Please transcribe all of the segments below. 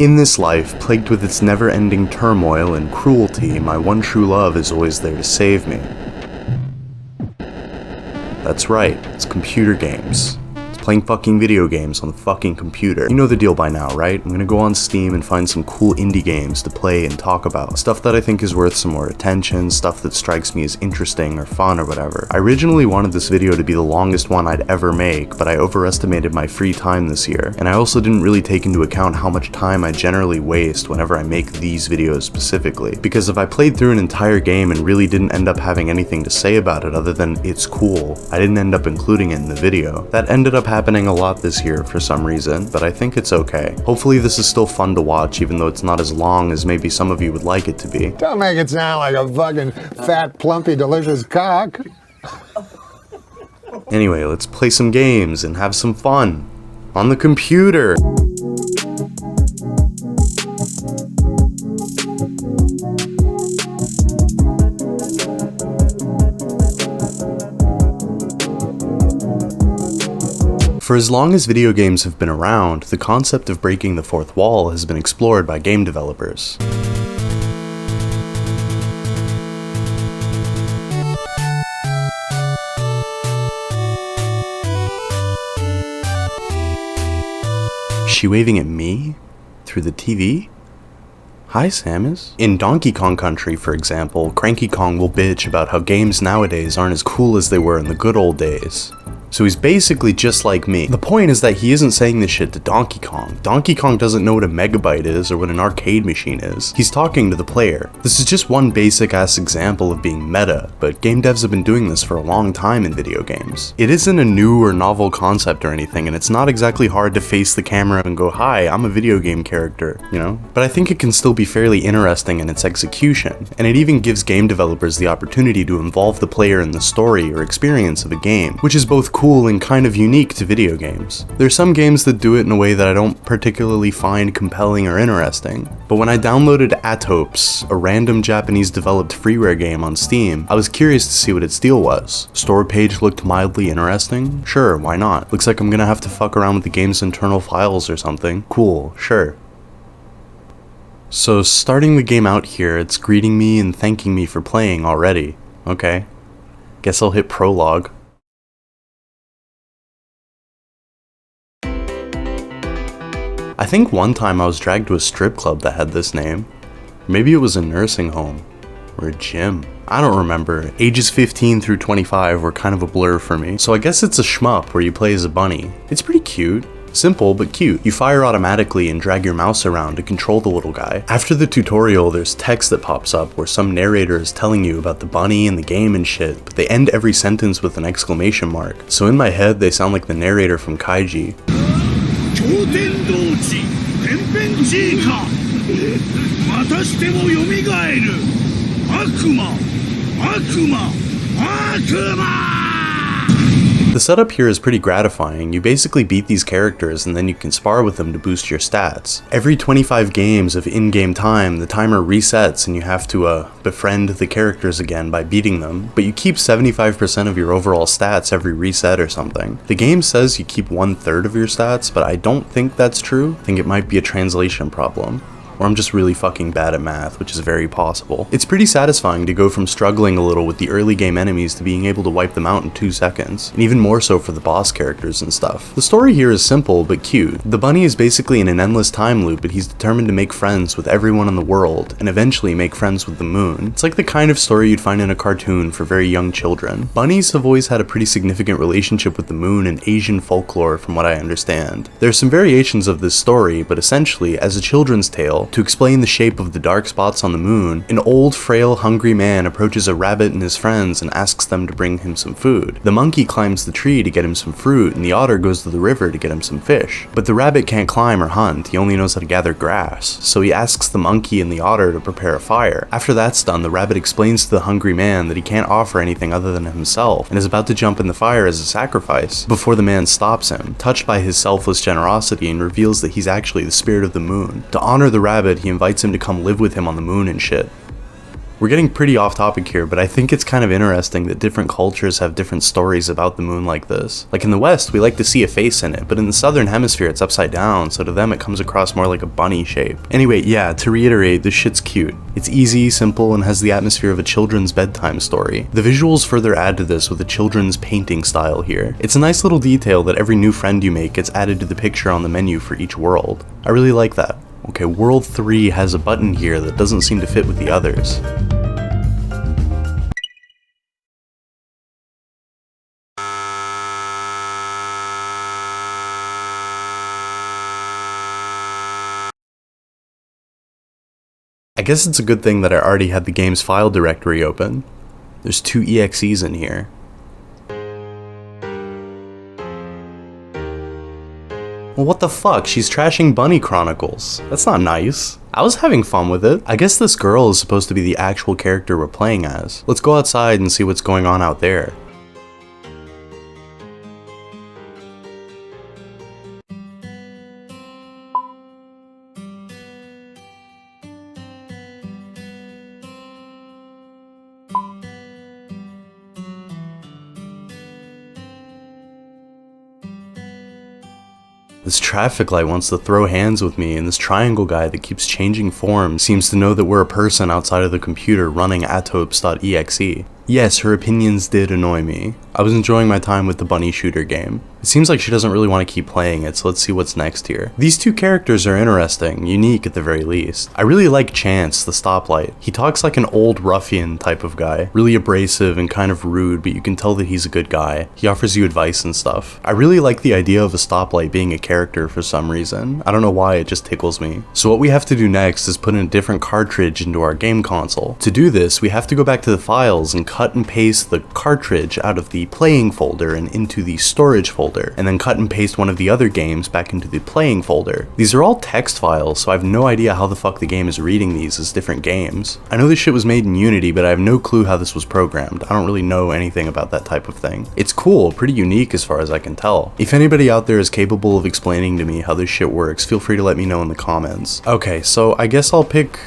In this life, plagued with its never-ending turmoil and cruelty, my one true love is always there to save me. That's right, it's computer games. Playing fucking video games on the fucking computer. You know the deal by now, right? I'm gonna go on Steam and find some cool indie games to play and talk about. Stuff that I think is worth some more attention, stuff that strikes me as interesting or fun or whatever. I originally wanted this video to be the longest one I'd ever make, but I overestimated my free time this year. And I also didn't really take into account how much time I generally waste whenever I make these videos specifically. Because if I played through an entire game and really didn't end up having anything to say about it other than it's cool, I didn't end up including it in the video. That ended up happening a lot this year for some reason, but I think it's okay. Hopefully this is still fun to watch, even though it's not as long as maybe some of you would like it to be. Don't make it sound like a fucking fat, plumpy, delicious cock. Anyway, let's play some games and have some fun. On the computer! For as long as video games have been around, the concept of breaking the fourth wall has been explored by game developers. Is she waving at me? Through the TV? Hi, Samus. In Donkey Kong Country, for example, Cranky Kong will bitch about how games nowadays aren't as cool as they were in the good old days. So he's basically just like me. The point is that he isn't saying this shit to Donkey Kong. Donkey Kong doesn't know what a megabyte is or what an arcade machine is. He's talking to the player. This is just one basic ass example of being meta, but game devs have been doing this for a long time in video games. It isn't a new or novel concept or anything, and it's not exactly hard to face the camera and go, hi, I'm a video game character, you know? But I think it can still be fairly interesting in its execution, and it even gives game developers the opportunity to involve the player in the story or experience of a game, which is both cool and kind of unique to video games. There's some games that do it in a way that I don't particularly find compelling or interesting, but when I downloaded Atopes, a random Japanese developed freeware game on Steam, I was curious to see what its deal was. Store page looked mildly interesting? Sure, why not? Looks like I'm gonna have to fuck around with the game's internal files or something. Cool, sure. So starting the game out here, it's greeting me and thanking me for playing already. Okay. Guess I'll hit prologue. I think one time I was dragged to a strip club that had this name. Maybe it was a nursing home. Or a gym. I don't remember. Ages 15 through 25 were kind of a blur for me. So I guess it's a shmup where you play as a bunny. It's pretty cute. Simple, but cute. You fire automatically and drag your mouse around to control the little guy. After the tutorial, there's text that pops up where some narrator is telling you about the bunny and the game and shit, but they end every sentence with an exclamation mark. So in my head, they sound like the narrator from Kaiji. The setup here is pretty gratifying. You basically beat these characters and then you can spar with them to boost your stats. Every 25 games of in-game time, the timer resets and you have to befriend the characters again by beating them, but you keep 75% of your overall stats every reset or something. The game says you keep 1/3 of your stats, but I don't think that's true. I think it might be a translation problem. Or I'm just really fucking bad at math, which is very possible. It's pretty satisfying to go from struggling a little with the early game enemies to being able to wipe them out in 2 seconds, and even more so for the boss characters and stuff. The story here is simple but cute. The bunny is basically in an endless time loop, but he's determined to make friends with everyone in the world, and eventually make friends with the moon. It's like the kind of story you'd find in a cartoon for very young children. Bunnies have always had a pretty significant relationship with the moon in Asian folklore from what I understand. There are some variations of this story, but essentially, as a children's tale, to explain the shape of the dark spots on the moon, an old, frail, hungry man approaches a rabbit and his friends and asks them to bring him some food. The monkey climbs the tree to get him some fruit, and the otter goes to the river to get him some fish. But the rabbit can't climb or hunt, he only knows how to gather grass, so he asks the monkey and the otter to prepare a fire. After that's done, the rabbit explains to the hungry man that he can't offer anything other than himself, and is about to jump in the fire as a sacrifice, before the man stops him, touched by his selfless generosity, and reveals that he's actually the spirit of the moon. To honor the rabbit, he invites him to come live with him on the moon and shit. We're getting pretty off topic here, but I think it's kind of interesting that different cultures have different stories about the moon like this. Like in the West, we like to see a face in it, but in the southern hemisphere it's upside down, so to them it comes across more like a bunny shape. Anyway, yeah, to reiterate, this shit's cute. It's easy, simple, and has the atmosphere of a children's bedtime story. The visuals further add to this with a children's painting style here. It's a nice little detail that every new friend you make gets added to the picture on the menu for each world. I really like that. Okay, World 3 has a button here that doesn't seem to fit with the others. I guess it's a good thing that I already had the game's file directory open. There's 2 EXEs in here. Well, what the fuck? She's trashing Bunny Chronicles. That's not nice. I was having fun with it. I guess this girl is supposed to be the actual character we're playing as. Let's go outside and see what's going on out there. This traffic light wants to throw hands with me, and this triangle guy that keeps changing forms seems to know that we're a person outside of the computer running atopes.exe. Yes, her opinions did annoy me. I was enjoying my time with the bunny shooter game. It seems like she doesn't really want to keep playing it, so let's see what's next here. These 2 characters are interesting, unique at the very least. I really like Chance, the stoplight. He talks like an old ruffian type of guy. Really abrasive and kind of rude, but you can tell that he's a good guy. He offers you advice and stuff. I really like the idea of a stoplight being a character for some reason. I don't know why, it just tickles me. So what we have to do next is put in a different cartridge into our game console. To do this, we have to go back to the files and cut and paste the cartridge out of the playing folder and into the storage folder, and then cut and paste one of the other games back into the playing folder. These are all text files, so I have no idea how the fuck the game is reading these as different games. I know this shit was made in Unity, but I have no clue how this was programmed. I don't really know anything about that type of thing. It's cool, pretty unique as far as I can tell. If anybody out there is capable of explaining to me how this shit works, feel free to let me know in the comments. Okay, so I guess I'll pick,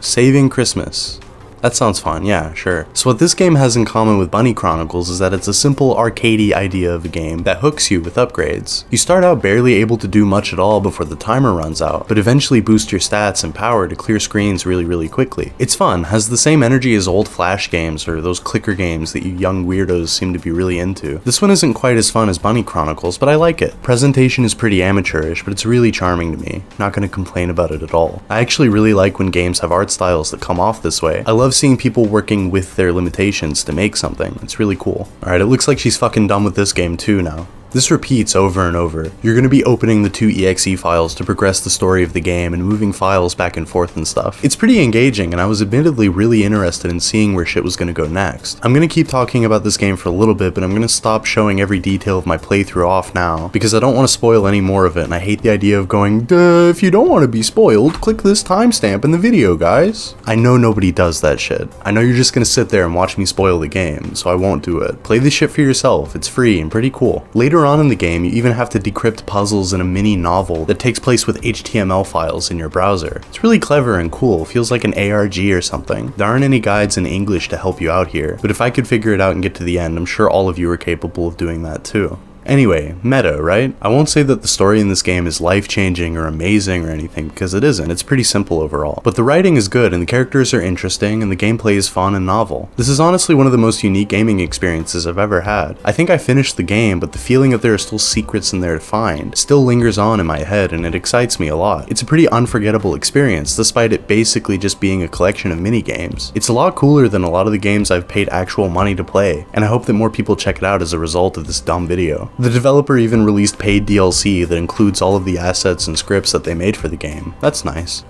Saving Christmas. That sounds fun, yeah, sure. So what this game has in common with Bunny Chronicles is that it's a simple arcadey idea of a game that hooks you with upgrades. You start out barely able to do much at all before the timer runs out, but eventually boost your stats and power to clear screens really quickly. It's fun, has the same energy as old Flash games or those clicker games that you young weirdos seem to be really into. This one isn't quite as fun as Bunny Chronicles, but I like it. Presentation is pretty amateurish, but it's really charming to me. Not gonna complain about it at all. I actually really like when games have art styles that come off this way. I love seeing people working with their limitations to make something. It's really cool. Alright, it looks like she's fucking done with this game too now. This repeats over and over. You're going to be opening the 2 EXE files to progress the story of the game and moving files back and forth and stuff. It's pretty engaging, and I was admittedly really interested in seeing where shit was going to go next. I'm going to keep talking about this game for a little bit, but I'm going to stop showing every detail of my playthrough off now, because I don't want to spoil any more of it, and I hate the idea of going, duh, if you don't want to be spoiled, click this timestamp in the video, guys. I know nobody does that shit. I know you're just going to sit there and watch me spoil the game, so I won't do it. Play this shit for yourself. It's free and pretty cool. Later on in the game, you even have to decrypt puzzles in a mini novel that takes place with HTML files in your browser. It's really clever and cool, feels like an ARG or something. There aren't any guides in English to help you out here, but if I could figure it out and get to the end, I'm sure all of you are capable of doing that too. Anyway, meta, right? I won't say that the story in this game is life-changing or amazing or anything, because it isn't. It's pretty simple overall. But the writing is good, and the characters are interesting, and the gameplay is fun and novel. This is honestly one of the most unique gaming experiences I've ever had. I think I finished the game, but the feeling that there are still secrets in there to find still lingers on in my head, and it excites me a lot. It's a pretty unforgettable experience, despite it basically just being a collection of mini-games. It's a lot cooler than a lot of the games I've paid actual money to play, and I hope that more people check it out as a result of this dumb video. The developer even released paid DLC that includes all of the assets and scripts that they made for the game. That's nice.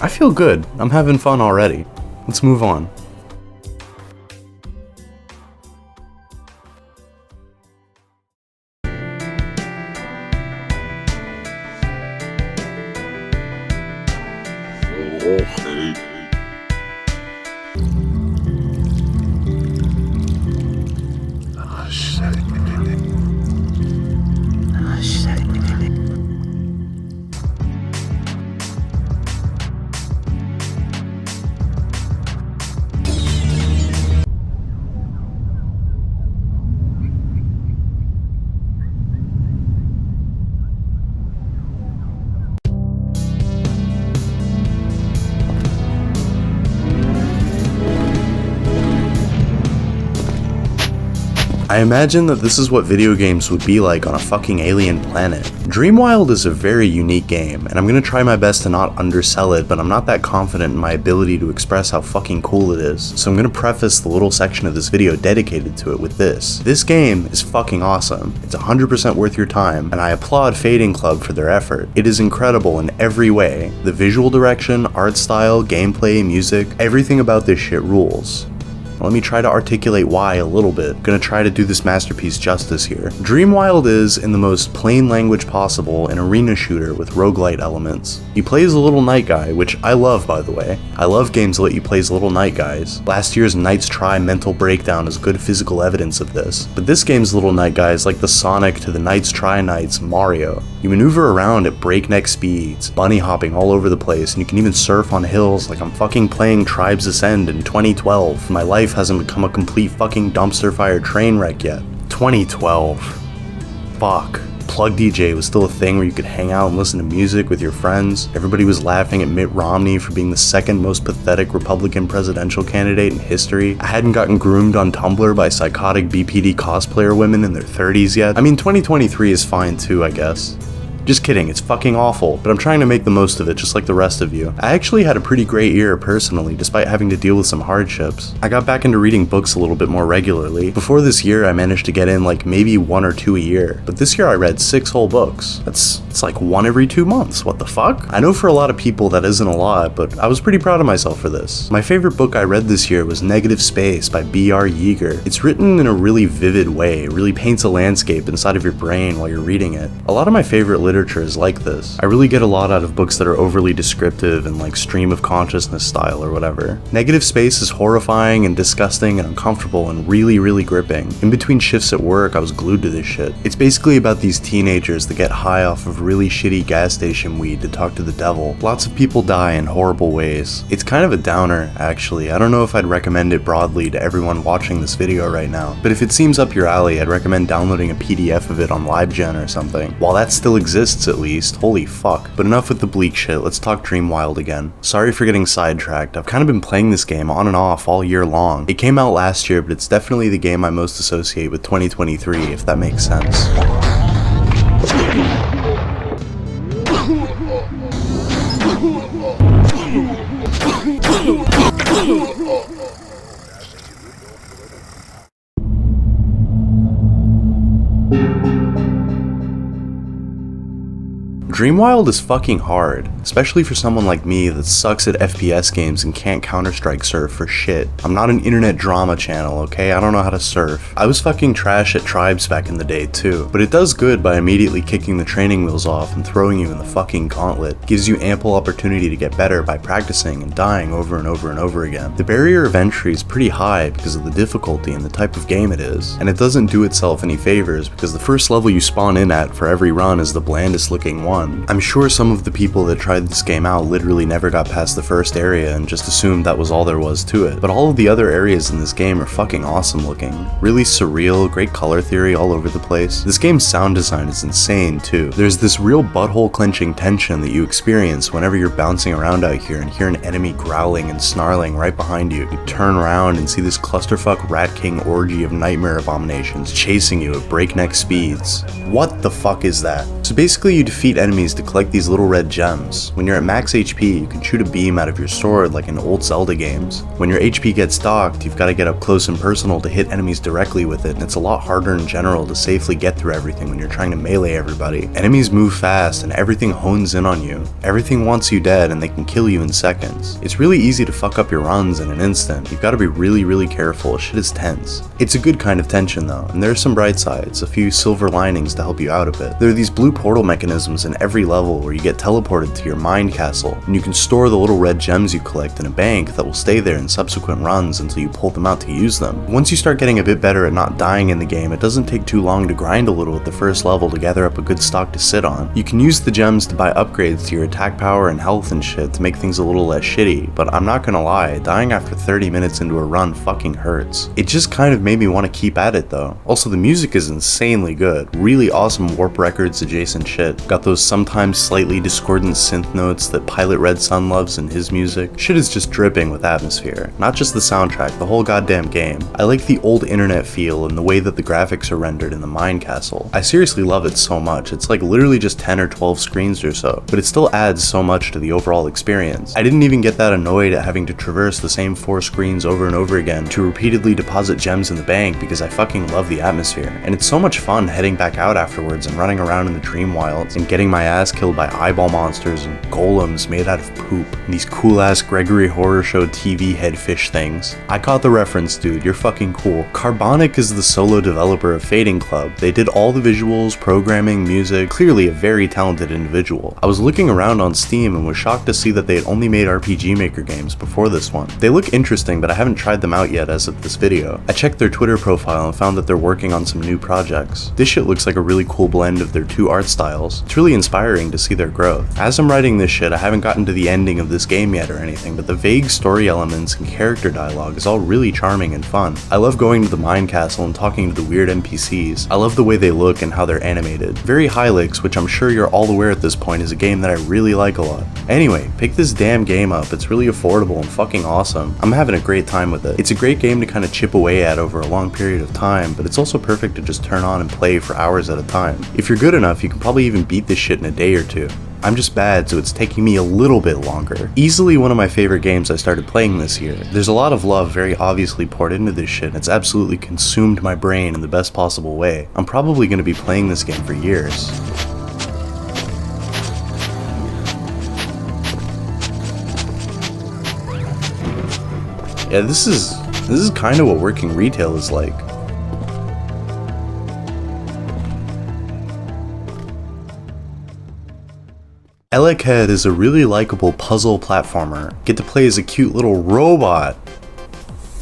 I feel good. I'm having fun already. Let's move on. I imagine that this is what video games would be like on a fucking alien planet. Dreamwild is a very unique game, and I'm gonna try my best to not undersell it, but I'm not that confident in my ability to express how fucking cool it is, so I'm gonna preface the little section of this video dedicated to it with this. This game is fucking awesome. It's 100% worth your time, and I applaud Fading Club for their effort. It is incredible in every way. The visual direction, art style, gameplay, music, everything about this shit rules. Let me try to articulate why a little bit. I'm gonna try to do this masterpiece justice here. Dreamwild is, in the most plain language possible, an arena shooter with roguelite elements. You play as a little night guy, which I love, by the way. I love games that let you play as little night guys. Last year's Knight's Try Mental Breakdown is good physical evidence of this. But this game's little night guy is like the Sonic to the Knight's Try Knights Mario. You maneuver around at breakneck speeds, bunny hopping all over the place, and you can even surf on hills like I'm fucking playing Tribes Ascend in 2012. My life hasn't become a complete fucking dumpster fire train wreck yet. 2012. Fuck. Plug DJ was still a thing where you could hang out and listen to music with your friends. Everybody was laughing at Mitt Romney for being the second most pathetic Republican presidential candidate in history. I hadn't gotten groomed on Tumblr by psychotic BPD cosplayer women in their 30s yet. I mean, 2023 is fine too, I guess. Just kidding, it's fucking awful, but I'm trying to make the most of it just like the rest of you. I actually had a pretty great year personally, despite having to deal with some hardships. I got back into reading books a little bit more regularly. Before this year, I managed to get in like maybe 1 or 2 a year, but this year I read 6 whole books. It's like 1 every 2 months, what the fuck? I know for a lot of people that isn't a lot, but I was pretty proud of myself for this. My favorite book I read this year was Negative Space by B.R. Yeager. It's written in a really vivid way, it really paints a landscape inside of your brain while you're reading it. A lot of my favorite literature is like this. I really get a lot out of books that are overly descriptive and like stream of consciousness style or whatever. Negative Space is horrifying and disgusting and uncomfortable and really, really gripping. In between shifts at work, I was glued to this shit. It's basically about these teenagers that get high off of really shitty gas station weed to talk to the devil. Lots of people die in horrible ways. It's kind of a downer, actually. I don't know if I'd recommend it broadly to everyone watching this video right now, but if it seems up your alley, I'd recommend downloading a PDF of it on LiveGen or something. While that still exists at least, holy fuck. But enough with the bleak shit, let's talk Dreamwild again. Sorry for getting sidetracked, I've kind of been playing this game on and off all year long. It came out last year, but it's definitely the game I most associate with 2023, if that makes sense. Dreamwild is fucking hard, especially for someone like me that sucks at FPS games and can't Counter-Strike surf for shit. I'm not an internet drama channel, okay? I don't know how to surf. I was fucking trash at Tribes back in the day too, but it does good by immediately kicking the training wheels off and throwing you in the fucking gauntlet. It gives you ample opportunity to get better by practicing and dying over and over and over again. The barrier of entry is pretty high because of the difficulty and the type of game it is, and it doesn't do itself any favors because the first level you spawn in at for every run is the blandest looking one. I'm sure some of the people that tried this game out literally never got past the first area and just assumed that was all there was to it. But all of the other areas in this game are fucking awesome looking. Really surreal, great color theory all over the place. This game's sound design is insane too. There's this real butthole clenching tension that you experience whenever you're bouncing around out here and hear an enemy growling and snarling right behind you. You turn around and see this clusterfuck Rat King orgy of nightmare abominations chasing you at breakneck speeds. What the fuck is that? So basically you defeat enemies to collect these little red gems. When you're at max HP, you can shoot a beam out of your sword like in old Zelda games. When your HP gets docked, you've got to get up close and personal to hit enemies directly with it, and it's a lot harder in general to safely get through everything when you're trying to melee everybody. Enemies move fast and everything hones in on you. Everything wants you dead and they can kill you in seconds. It's really easy to fuck up your runs in an instant. You've got to be really careful. Shit is tense. It's a good kind of tension though, and there are some bright sides, a few silver linings to help you out a bit. There are these blue portal mechanisms in every level where you get teleported to your mind castle, and you can store the little red gems you collect in a bank that will stay there in subsequent runs until you pull them out to use them. Once you start getting a bit better at not dying in the game, it doesn't take too long to grind a little at the first level to gather up a good stock to sit on. You can use the gems to buy upgrades to your attack power and health and shit to make things a little less shitty, but I'm not gonna lie, dying after 30 minutes into a run fucking hurts. It just kind of made me want to keep at it though. Also, the music is insanely good. Really awesome Warp Records adjacent shit. Got those sometimes slightly discordant synth synth notes that Pilot Red Sun loves in his music. Shit is just dripping with atmosphere. Not just the soundtrack, the whole goddamn game. I like the old internet feel and the way that the graphics are rendered in the mine castle. I seriously love it so much. It's like literally just 10 or 12 screens or so, but it still adds so much to the overall experience. I didn't even get that annoyed at having to traverse the same 4 screens over and over again to repeatedly deposit gems in the bank because I fucking love the atmosphere. And it's so much fun heading back out afterwards and running around in the dream wilds and getting my ass killed by eyeball monsters and golems made out of poop and these cool ass Gregory Horror Show TV head fish things. I caught the reference, dude. You're fucking cool. Carbonic is the solo developer of Fading Club. They did all the visuals, programming, music, clearly a very talented individual. I was looking around on Steam and was shocked to see that they had only made RPG Maker games before this one. They look interesting, but I haven't tried them out yet as of this video. I checked their Twitter profile and found that they're working on some new projects. This shit looks like a really cool blend of their 2 art styles. It's really inspiring to see their growth. As I'm writing this shit, I haven't gotten to the ending of this game yet or anything, but the vague story elements and character dialogue is all really charming and fun. I love going to the mine castle and talking to the weird NPCs. I love the way they look and how they're animated. Very Hylix, which I'm sure you're all aware at this point is a game that I really like a lot. Anyway, pick this damn game up. It's really affordable and fucking awesome. I'm having a great time with it. It's a great game to kind of chip away at over a long period of time, but it's also perfect to just turn on and play for hours at a time. If you're good enough, you can probably even beat this shit in a day or 2. I'm just bad, so it's taking me a little bit longer. Easily one of my favorite games I started playing this year. There's a lot of love very obviously poured into this shit, and it's absolutely consumed my brain in the best possible way. I'm probably going to be playing this game for years. Yeah, this is kind of what working retail is like. Elekhead is a really likable puzzle platformer. Get to play as a cute little robot.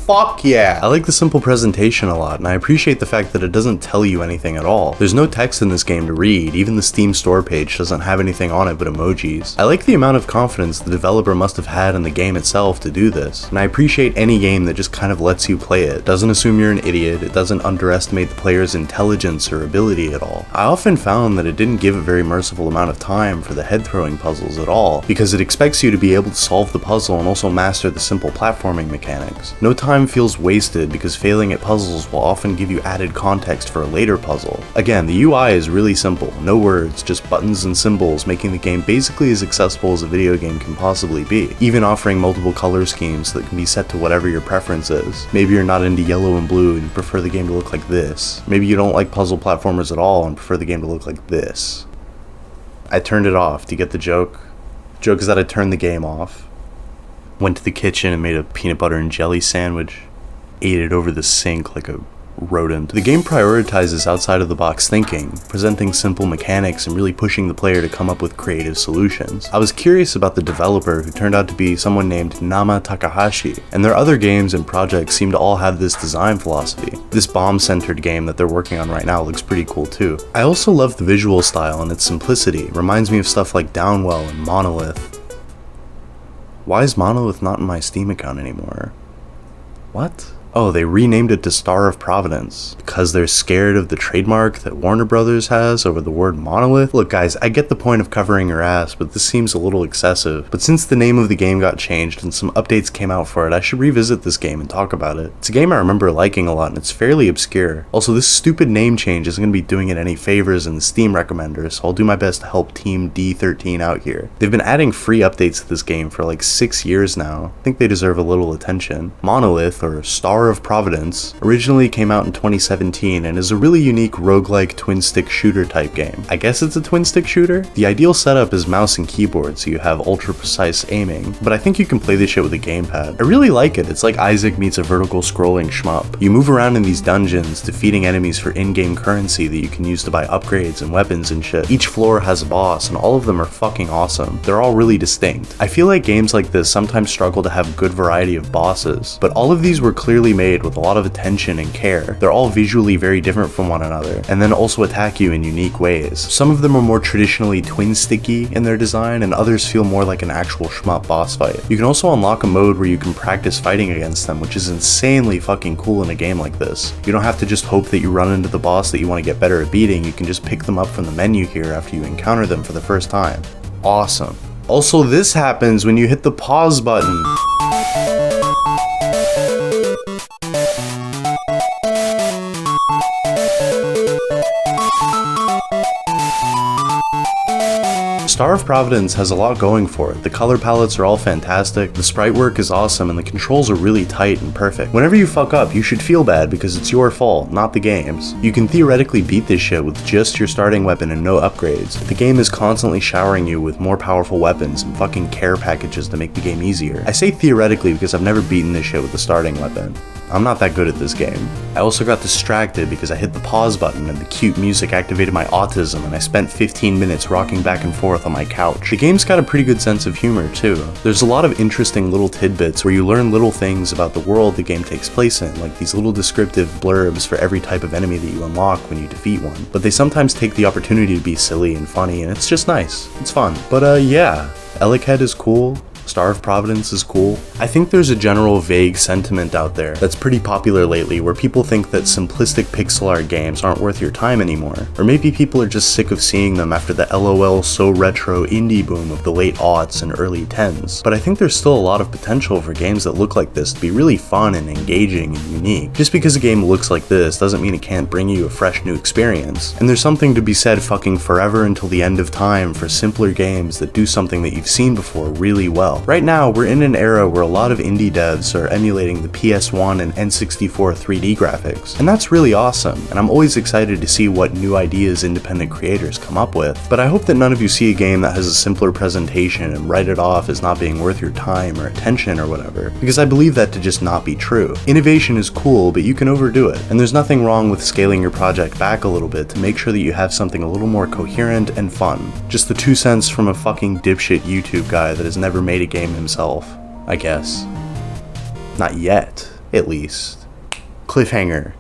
Fuck yeah! I like the simple presentation a lot, and I appreciate the fact that it doesn't tell you anything at all. There's no text in this game to read, even the Steam store page doesn't have anything on it but emojis. I like the amount of confidence the developer must have had in the game itself to do this, and I appreciate any game that just kind of lets you play it. Doesn't assume you're an idiot, it doesn't underestimate the player's intelligence or ability at all. I often found that it didn't give a very merciful amount of time for the head-throwing puzzles at all, because it expects you to be able to solve the puzzle and also master the simple platforming mechanics. No time feels wasted because failing at puzzles will often give you added context for a later puzzle. Again, the UI is really simple, no words, just buttons and symbols, making the game basically as accessible as a video game can possibly be, even offering multiple color schemes that can be set to whatever your preference is. Maybe you're not into yellow and blue and you prefer the game to look like this. Maybe you don't like puzzle platformers at all and prefer the game to look like this. I turned it off. Do you get the joke? The joke is that I turned the game off. Went to the kitchen and made a peanut butter and jelly sandwich, ate it over the sink like a rodent. The game prioritizes outside of the box thinking, presenting simple mechanics and really pushing the player to come up with creative solutions. I was curious about the developer, who turned out to be someone named Nama Takahashi, and their other games and projects seem to all have this design philosophy. This bomb-centered game that they're working on right now looks pretty cool too. I also love the visual style and its simplicity. It reminds me of stuff like Downwell and Monolith. Why is Monolith not in my Steam account anymore? What? Oh, they renamed it to Star of Providence because they're scared of the trademark that Warner Brothers has over the word monolith. Look guys, I get the point of covering your ass, but this seems a little excessive. But since the name of the game got changed and some updates came out for it, I should revisit this game and talk about it. It's a game I remember liking a lot and it's fairly obscure. Also, this stupid name change isn't going to be doing it any favors in the Steam recommender, so I'll do my best to help Team D13 out here. They've been adding free updates to this game for like 6 years now. I think they deserve a little attention. Monolith, or Star of Providence, originally came out in 2017 and is a really unique roguelike twin-stick shooter type game. I guess it's a twin-stick shooter? The ideal setup is mouse and keyboard, so you have ultra-precise aiming, but I think you can play this shit with a gamepad. I really like it. It's like Isaac meets a vertical scrolling shmup. You move around in these dungeons, defeating enemies for in-game currency that you can use to buy upgrades and weapons and shit. Each floor has a boss, and all of them are fucking awesome. They're all really distinct. I feel like games like this sometimes struggle to have good variety of bosses, but all of these were clearly made with a lot of attention and care. They're all visually very different from one another, and then also attack you in unique ways. Some of them are more traditionally twin-sticky in their design, and others feel more like an actual shmup boss fight. You can also unlock a mode where you can practice fighting against them, which is insanely fucking cool in a game like this. You don't have to just hope that you run into the boss that you want to get better at beating, you can just pick them up from the menu here after you encounter them for the first time. Awesome. Also, this happens when you hit the pause button. Star of Providence has a lot going for it. The color palettes are all fantastic, the sprite work is awesome, and the controls are really tight and perfect. Whenever you fuck up, you should feel bad because it's your fault, not the game's. You can theoretically beat this shit with just your starting weapon and no upgrades. The game is constantly showering you with more powerful weapons and fucking care packages to make the game easier. I say theoretically because I've never beaten this shit with the starting weapon. I'm not that good at this game. I also got distracted because I hit the pause button and the cute music activated my autism and I spent 15 minutes rocking back and forth on my couch. The game's got a pretty good sense of humor too. There's a lot of interesting little tidbits where you learn little things about the world the game takes place in, like these little descriptive blurbs for every type of enemy that you unlock when you defeat one. But they sometimes take the opportunity to be silly and funny, and it's just nice. It's fun. But yeah, Ellickhead is cool. Star of Providence is cool. I think there's a general vague sentiment out there that's pretty popular lately where people think that simplistic pixel art games aren't worth your time anymore. Or maybe people are just sick of seeing them after the LOL so retro indie boom of the late aughts and early 10s. But I think there's still a lot of potential for games that look like this to be really fun and engaging and unique. Just because a game looks like this doesn't mean it can't bring you a fresh new experience. And there's something to be said fucking forever until the end of time for simpler games that do something that you've seen before really well. Right now, we're in an era where a lot of indie devs are emulating the PS1 and N64 3D graphics, and that's really awesome, and I'm always excited to see what new ideas independent creators come up with. But I hope that none of you see a game that has a simpler presentation and write it off as not being worth your time or attention or whatever, because I believe that to just not be true. Innovation is cool, but you can overdo it, and there's nothing wrong with scaling your project back a little bit to make sure that you have something a little more coherent and fun. Just the 2 cents from a fucking dipshit YouTube guy that has never made a game himself, I guess. Not yet, at least. Cliffhanger.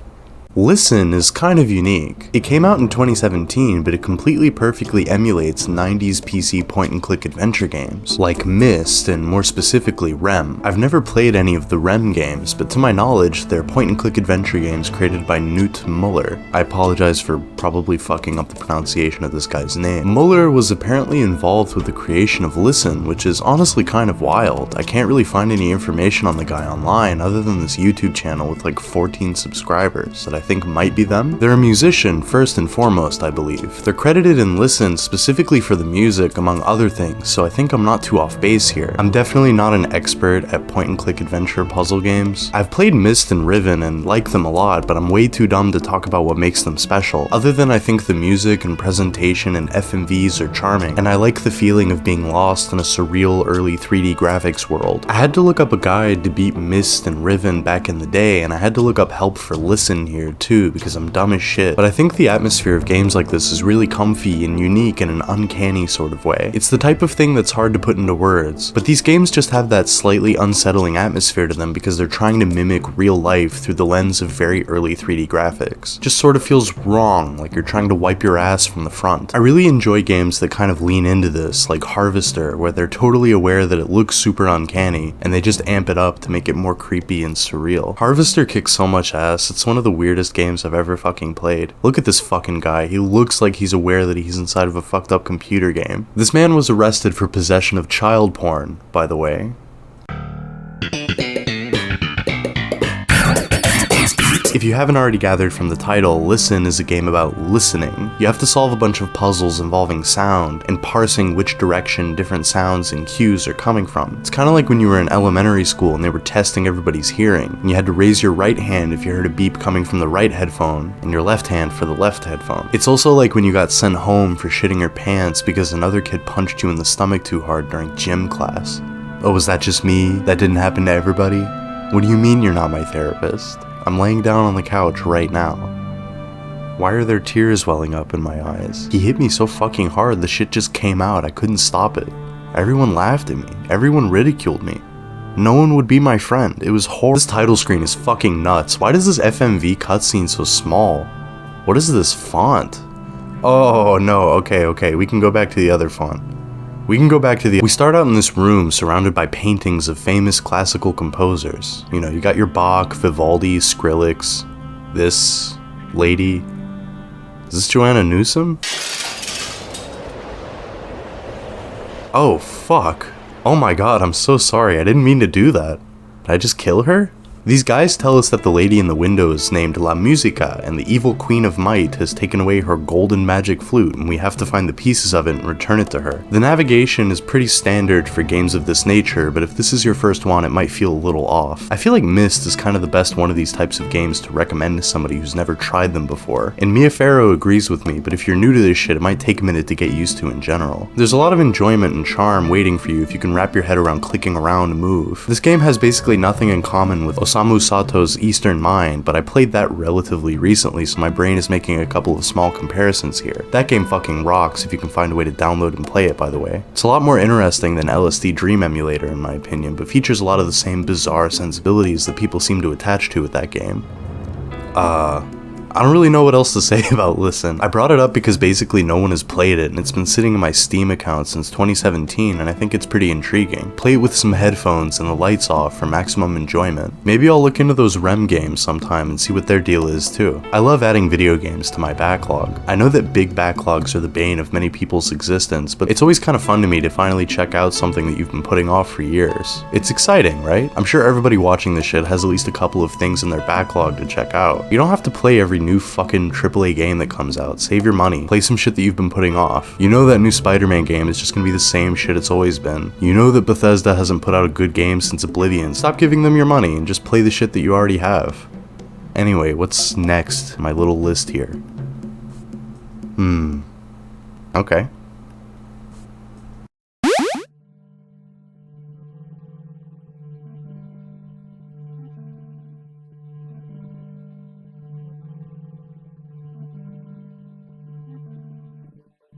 Listen is kind of unique. It came out in 2017, but it completely perfectly emulates 90s PC point-and-click adventure games, like Myst and more specifically Rem. I've never played any of the Rem games, but to my knowledge, they're point-and-click adventure games created by Lute Muller. I apologize for probably fucking up the pronunciation of this guy's name. Muller was apparently involved with the creation of Listen, which is honestly kind of wild. I can't really find any information on the guy online other than this YouTube channel with like 14 subscribers that I think might be them. They're a musician first and foremost, I believe. They're credited in Listen specifically for the music among other things, so I think I'm not too off base here. I'm definitely not an expert at point-and-click adventure puzzle games. I've played Myst and Riven and like them a lot, but I'm way too dumb to talk about what makes them special. Other than I think the music and presentation and FMVs are charming, and I like the feeling of being lost in a surreal early 3D graphics world. I had to look up a guide to beat Myst and Riven back in the day, and I had to look up help for Listen here too because I'm dumb as shit, but I think the atmosphere of games like this is really comfy and unique in an uncanny sort of way. It's the type of thing that's hard to put into words, but these games just have that slightly unsettling atmosphere to them because they're trying to mimic real life through the lens of very early 3D graphics. Just sort of feels wrong, like you're trying to wipe your ass from the front. I really enjoy games that kind of lean into this, like Harvester, where they're totally aware that it looks super uncanny, and they just amp it up to make it more creepy and surreal. Harvester kicks so much ass, it's one of the weirdest games I've ever fucking played. Look at this fucking guy, he looks like he's aware that he's inside of a fucked up computer game. This man was arrested for possession of child porn, by the way. If you haven't already gathered from the title, Listen is a game about listening. You have to solve a bunch of puzzles involving sound and parsing which direction different sounds and cues are coming from. It's kind of like when you were in elementary school and they were testing everybody's hearing, and you had to raise your right hand if you heard a beep coming from the right headphone, and your left hand for the left headphone. It's also like when you got sent home for shitting your pants because another kid punched you in the stomach too hard during gym class. Oh, was that just me? That didn't happen to everybody? What do you mean you're not my therapist? I'm laying down on the couch right now. Why are there tears welling up in my eyes? He hit me so fucking hard, the shit just came out, I couldn't stop it. Everyone laughed at me, everyone ridiculed me. No one would be my friend, it was horrible. This title screen is fucking nuts. Why does this FMV cutscene so small? What is this font? Oh no, okay, we can go back to the other font. We start out in this room surrounded by paintings of famous classical composers. You know, you got your Bach, Vivaldi, Skrillex, this lady. Is this Joanna Newsom? Oh, fuck. Oh my god, I'm so sorry. I didn't mean to do that. Did I just kill her? These guys tell us that the lady in the window is named La Musica, and the evil Queen of Might has taken away her golden magic flute, and we have to find the pieces of it and return it to her. The navigation is pretty standard for games of this nature, but if this is your first one, it might feel a little off. I feel like Myst is kind of the best one of these types of games to recommend to somebody who's never tried them before. And Mia Farrow agrees with me, but if you're new to this shit, it might take a minute to get used to in general. There's a lot of enjoyment and charm waiting for you if you can wrap your head around clicking around to move. This game has basically nothing in common with Osamu Sato's Eastern Mind, but I played that relatively recently, so my brain is making a couple of small comparisons here. That game fucking rocks if you can find a way to download and play it, by the way. It's a lot more interesting than LSD Dream Emulator in my opinion, but features a lot of the same bizarre sensibilities that people seem to attach to with that game. I don't really know what else to say about Listen. I brought it up because basically no one has played it, and it's been sitting in my Steam account since 2017, and I think it's pretty intriguing. Play it with some headphones and the lights off for maximum enjoyment. Maybe I'll look into those REM games sometime and see what their deal is too. I love adding video games to my backlog. I know that big backlogs are the bane of many people's existence, but it's always kind of fun to me to finally check out something that you've been putting off for years. It's exciting, right? I'm sure everybody watching this shit has at least a couple of things in their backlog to check out. You don't have to play every new fucking AAA game that comes out. Save your money. Play some shit that you've been putting off. You know that new Spider-Man game is just gonna be the same shit it's always been. You know that Bethesda hasn't put out a good game since Oblivion. Stop giving them your money and just play the shit that you already have. Anyway, what's next? My little list here. Okay.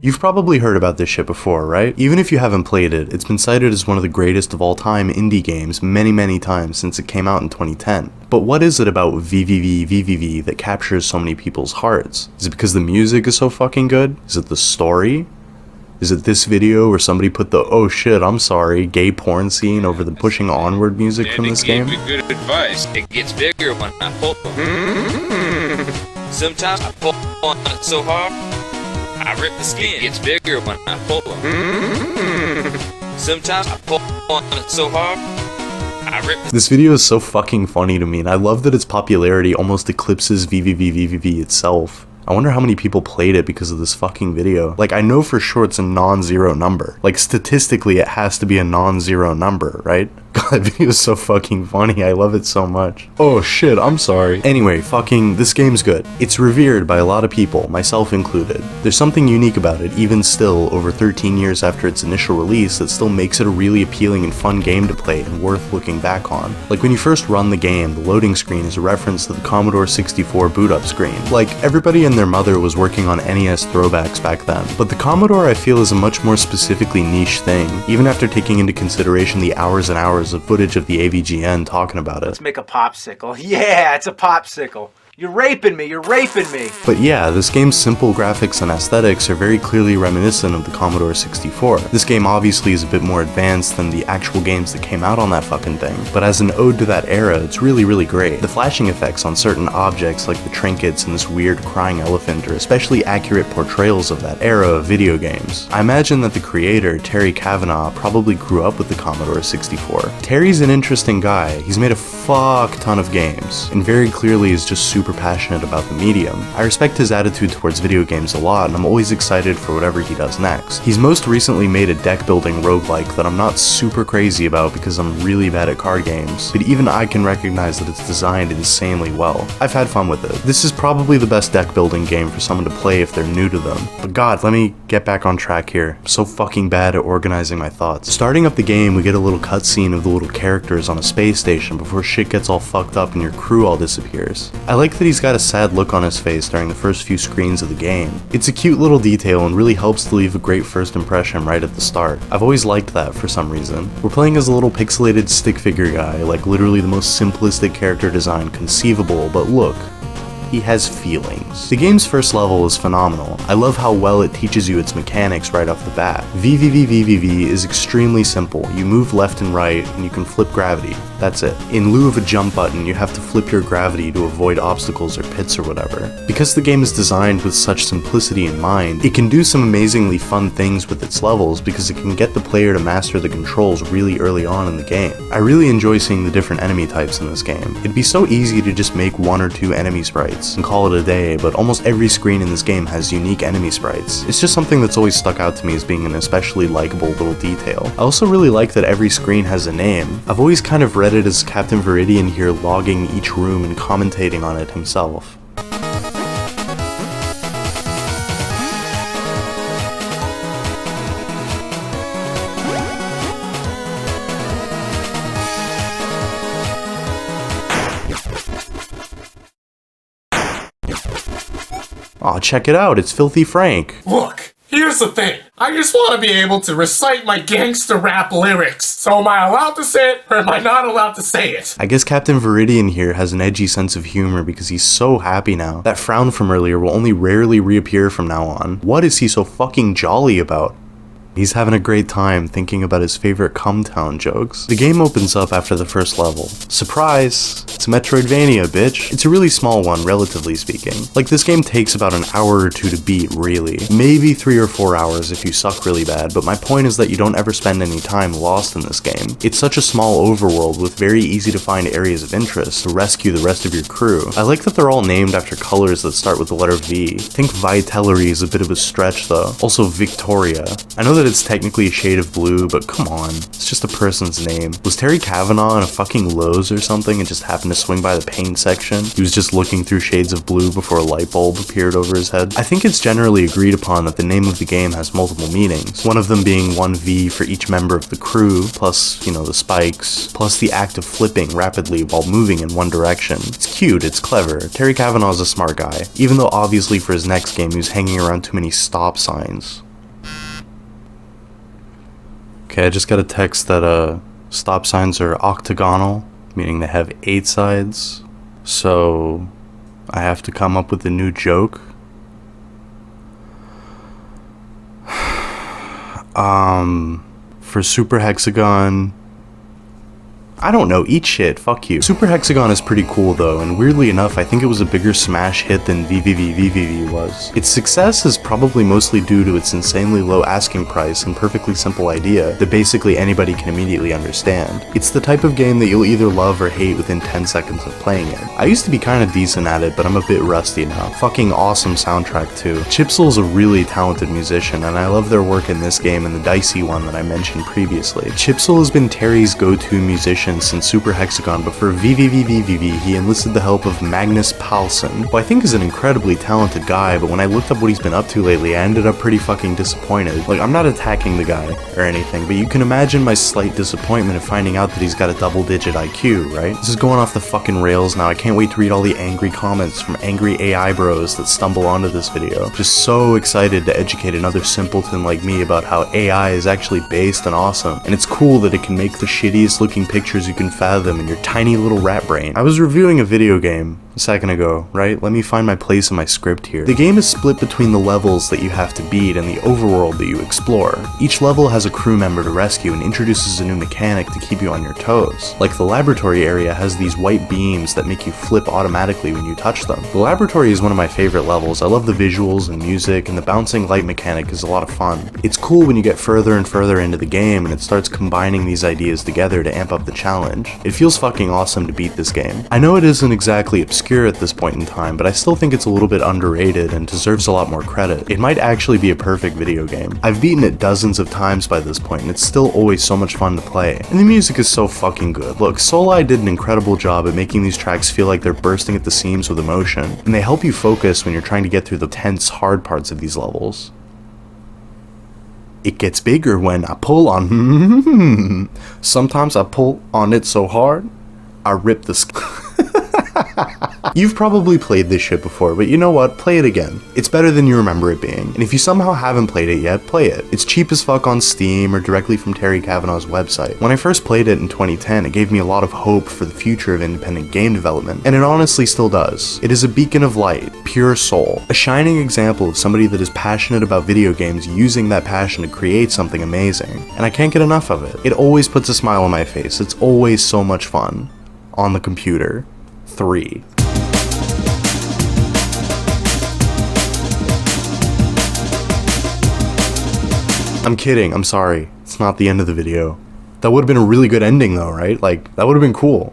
You've probably heard about this shit before, right? Even if you haven't played it, it's been cited as one of the greatest of all time indie games many times since it came out in 2010. But what is it about VVV that captures so many people's hearts? Is it because the music is so fucking good? Is it the story? Is it this video where somebody put the "oh shit, I'm sorry" gay porn scene over the pushing onward music from this game? Good advice. It gets bigger when I pull. Sometimes I pull on it so hard, I rip the skin. It gets bigger when I pull. Sometimes I pull on it so hard, I rip the. This video is so fucking funny to me, and I love that its popularity almost eclipses VVV itself. I wonder how many people played it because of this fucking video. Like, I know for sure it's a non-zero number. Like, statistically, it has to be a non-zero number, right? God, that video is so fucking funny. I love it so much. Oh shit, I'm sorry. Anyway, this game's good. It's revered by a lot of people, myself included. There's something unique about it, even still, over 13 years after its initial release, that still makes it a really appealing and fun game to play and worth looking back on. Like, when you first run the game, the loading screen is a reference to the Commodore 64 boot-up screen. Like, everybody and their mother was working on NES throwbacks back then, but the Commodore I feel is a much more specifically niche thing, even after taking into consideration the hours and hours of footage of the AVGN talking about it. Let's make a popsicle. Yeah, it's a popsicle. You're raping me, you're raping me! But yeah, this game's simple graphics and aesthetics are very clearly reminiscent of the Commodore 64. This game obviously is a bit more advanced than the actual games that came out on that fucking thing, but as an ode to that era, it's really great. The flashing effects on certain objects like the trinkets and this weird crying elephant are especially accurate portrayals of that era of video games. I imagine that the creator, Terry Kavanagh, probably grew up with the Commodore 64. Terry's an interesting guy. He's made a fuck ton of games, and very clearly is just super passionate about the medium. I respect his attitude towards video games a lot, and I'm always excited for whatever he does next. He's most recently made a deck building roguelike that I'm not super crazy about because I'm really bad at card games, but even I can recognize that it's designed insanely well. I've had fun with it. This is probably the best deck building game for someone to play if they're new to them. But god, let me get back on track here. I'm so fucking bad at organizing my thoughts. Starting up the game, we get a little cutscene of the little characters on a space station before shit gets all fucked up and your crew all disappears. I like that he's got a sad look on his face during the first few screens of the game. It's a cute little detail and really helps to leave a great first impression right at the start. I've always liked that for some reason. We're playing as a little pixelated stick figure guy, like literally the most simplistic character design conceivable, but look, he has feelings. The game's first level is phenomenal. I love how well it teaches you its mechanics right off the bat. VVV is extremely simple. You move left and right, and you can flip gravity. That's it. In lieu of a jump button, you have to flip your gravity to avoid obstacles or pits or whatever. Because the game is designed with such simplicity in mind, it can do some amazingly fun things with its levels because it can get the player to master the controls really early on in the game. I really enjoy seeing the different enemy types in this game. It'd be so easy to just make 1 or 2 enemy sprites and call it a day, but almost every screen in this game has unique enemy sprites. It's just something that's always stuck out to me as being an especially likable little detail. I also really like that every screen has a name. I've always kind of read it as Captain Viridian here logging each room and commentating on it himself. Aw, check it out, it's Filthy Frank. Look, here's the thing. I just want to be able to recite my gangster rap lyrics. So am I allowed to say it, or am I not allowed to say it? I guess Captain Viridian here has an edgy sense of humor because he's so happy now. That frown from earlier will only rarely reappear from now on. What is he so fucking jolly about? He's having a great time thinking about his favorite Cumtown jokes. The game opens up after the first level. Surprise! It's Metroidvania, bitch. It's a really small one, relatively speaking. Like, this game takes about an hour or 2 to beat, really. Maybe 3 or 4 hours if you suck really bad, but my point is that you don't ever spend any time lost in this game. It's such a small overworld with very easy to find areas of interest to rescue the rest of your crew. I like that they're all named after colors that start with the letter V. I think Vitellary is a bit of a stretch though. Also Victoria. I know that it's technically a shade of blue, but come on, it's just a person's name. Was Terry Kavanagh in a fucking Lowe's or something and just happened to swing by the paint section? He was just looking through shades of blue before a light bulb appeared over his head. I think it's generally agreed upon that the name of the game has multiple meanings, one of them being 1 V for each member of the crew, plus, you know, the spikes, plus the act of flipping rapidly while moving in one direction. It's cute, it's clever. Terry Kavanagh's a smart guy, even though obviously for his next game he was hanging around too many stop signs. Okay, I just got a text that stop signs are octagonal, meaning they have 8 sides. So I have to come up with a new joke. For Super Hexagon, I don't know, eat shit, fuck you. Super Hexagon is pretty cool though, and weirdly enough, I think it was a bigger smash hit than VVV was. Its success is probably mostly due to its insanely low asking price and perfectly simple idea that basically anybody can immediately understand. It's the type of game that you'll either love or hate within 10 seconds of playing it. I used to be kinda decent at it, but I'm a bit rusty now. Fucking awesome soundtrack too. Chipsel's a really talented musician, and I love their work in this game and the Dicey one that I mentioned previously. Chipsel has been Terry's go-to musician since Super Hexagon, but for VVV, he enlisted the help of Magnus Palsson, who I think is an incredibly talented guy, but when I looked up what he's been up to lately, I ended up pretty fucking disappointed. Like, I'm not attacking the guy or anything, but you can imagine my slight disappointment of finding out that he's got a double-digit IQ, right? This is going off the fucking rails now. I can't wait to read all the angry comments from angry AI bros that stumble onto this video. Just so excited to educate another simpleton like me about how AI is actually based and awesome, and it's cool that it can make the shittiest looking pictures you can fathom in your tiny little rat brain. I was reviewing a video game a second ago, right? Let me find my place in my script here. The game is split between the levels that you have to beat and the overworld that you explore. Each level has a crew member to rescue and introduces a new mechanic to keep you on your toes. Like the laboratory area has these white beams that make you flip automatically when you touch them. The laboratory is one of my favorite levels. I love the visuals and music, and the bouncing light mechanic is a lot of fun. It's cool when you get further and further into the game and it starts combining these ideas together to amp up the challenge. It feels fucking awesome to beat this game. I know it isn't exactly obscure at this point in time, but I still think it's a little bit underrated and deserves a lot more credit. It might actually be a perfect video game. I've beaten it dozens of times by this point, and it's still always so much fun to play. And the music is so fucking good. Look, Souleye did an incredible job at making these tracks feel like they're bursting at the seams with emotion, and they help you focus when you're trying to get through the tense, hard parts of these levels. It gets bigger when I pull on. Sometimes I pull on it so hard, I rip the You've probably played this shit before, but you know what? Play it again. It's better than you remember it being. And if you somehow haven't played it yet, play it. It's cheap as fuck on Steam or directly from Terry Kavanaugh's website. When I first played it in 2010, it gave me a lot of hope for the future of independent game development, and it honestly still does. It is a beacon of light, pure soul, a shining example of somebody that is passionate about video games using that passion to create something amazing, and I can't get enough of it. It always puts a smile on my face. It's always so much fun. On the Computer 3. I'm kidding, I'm sorry. It's not the end of the video. That would have been a really good ending though, right? Like, that would have been cool.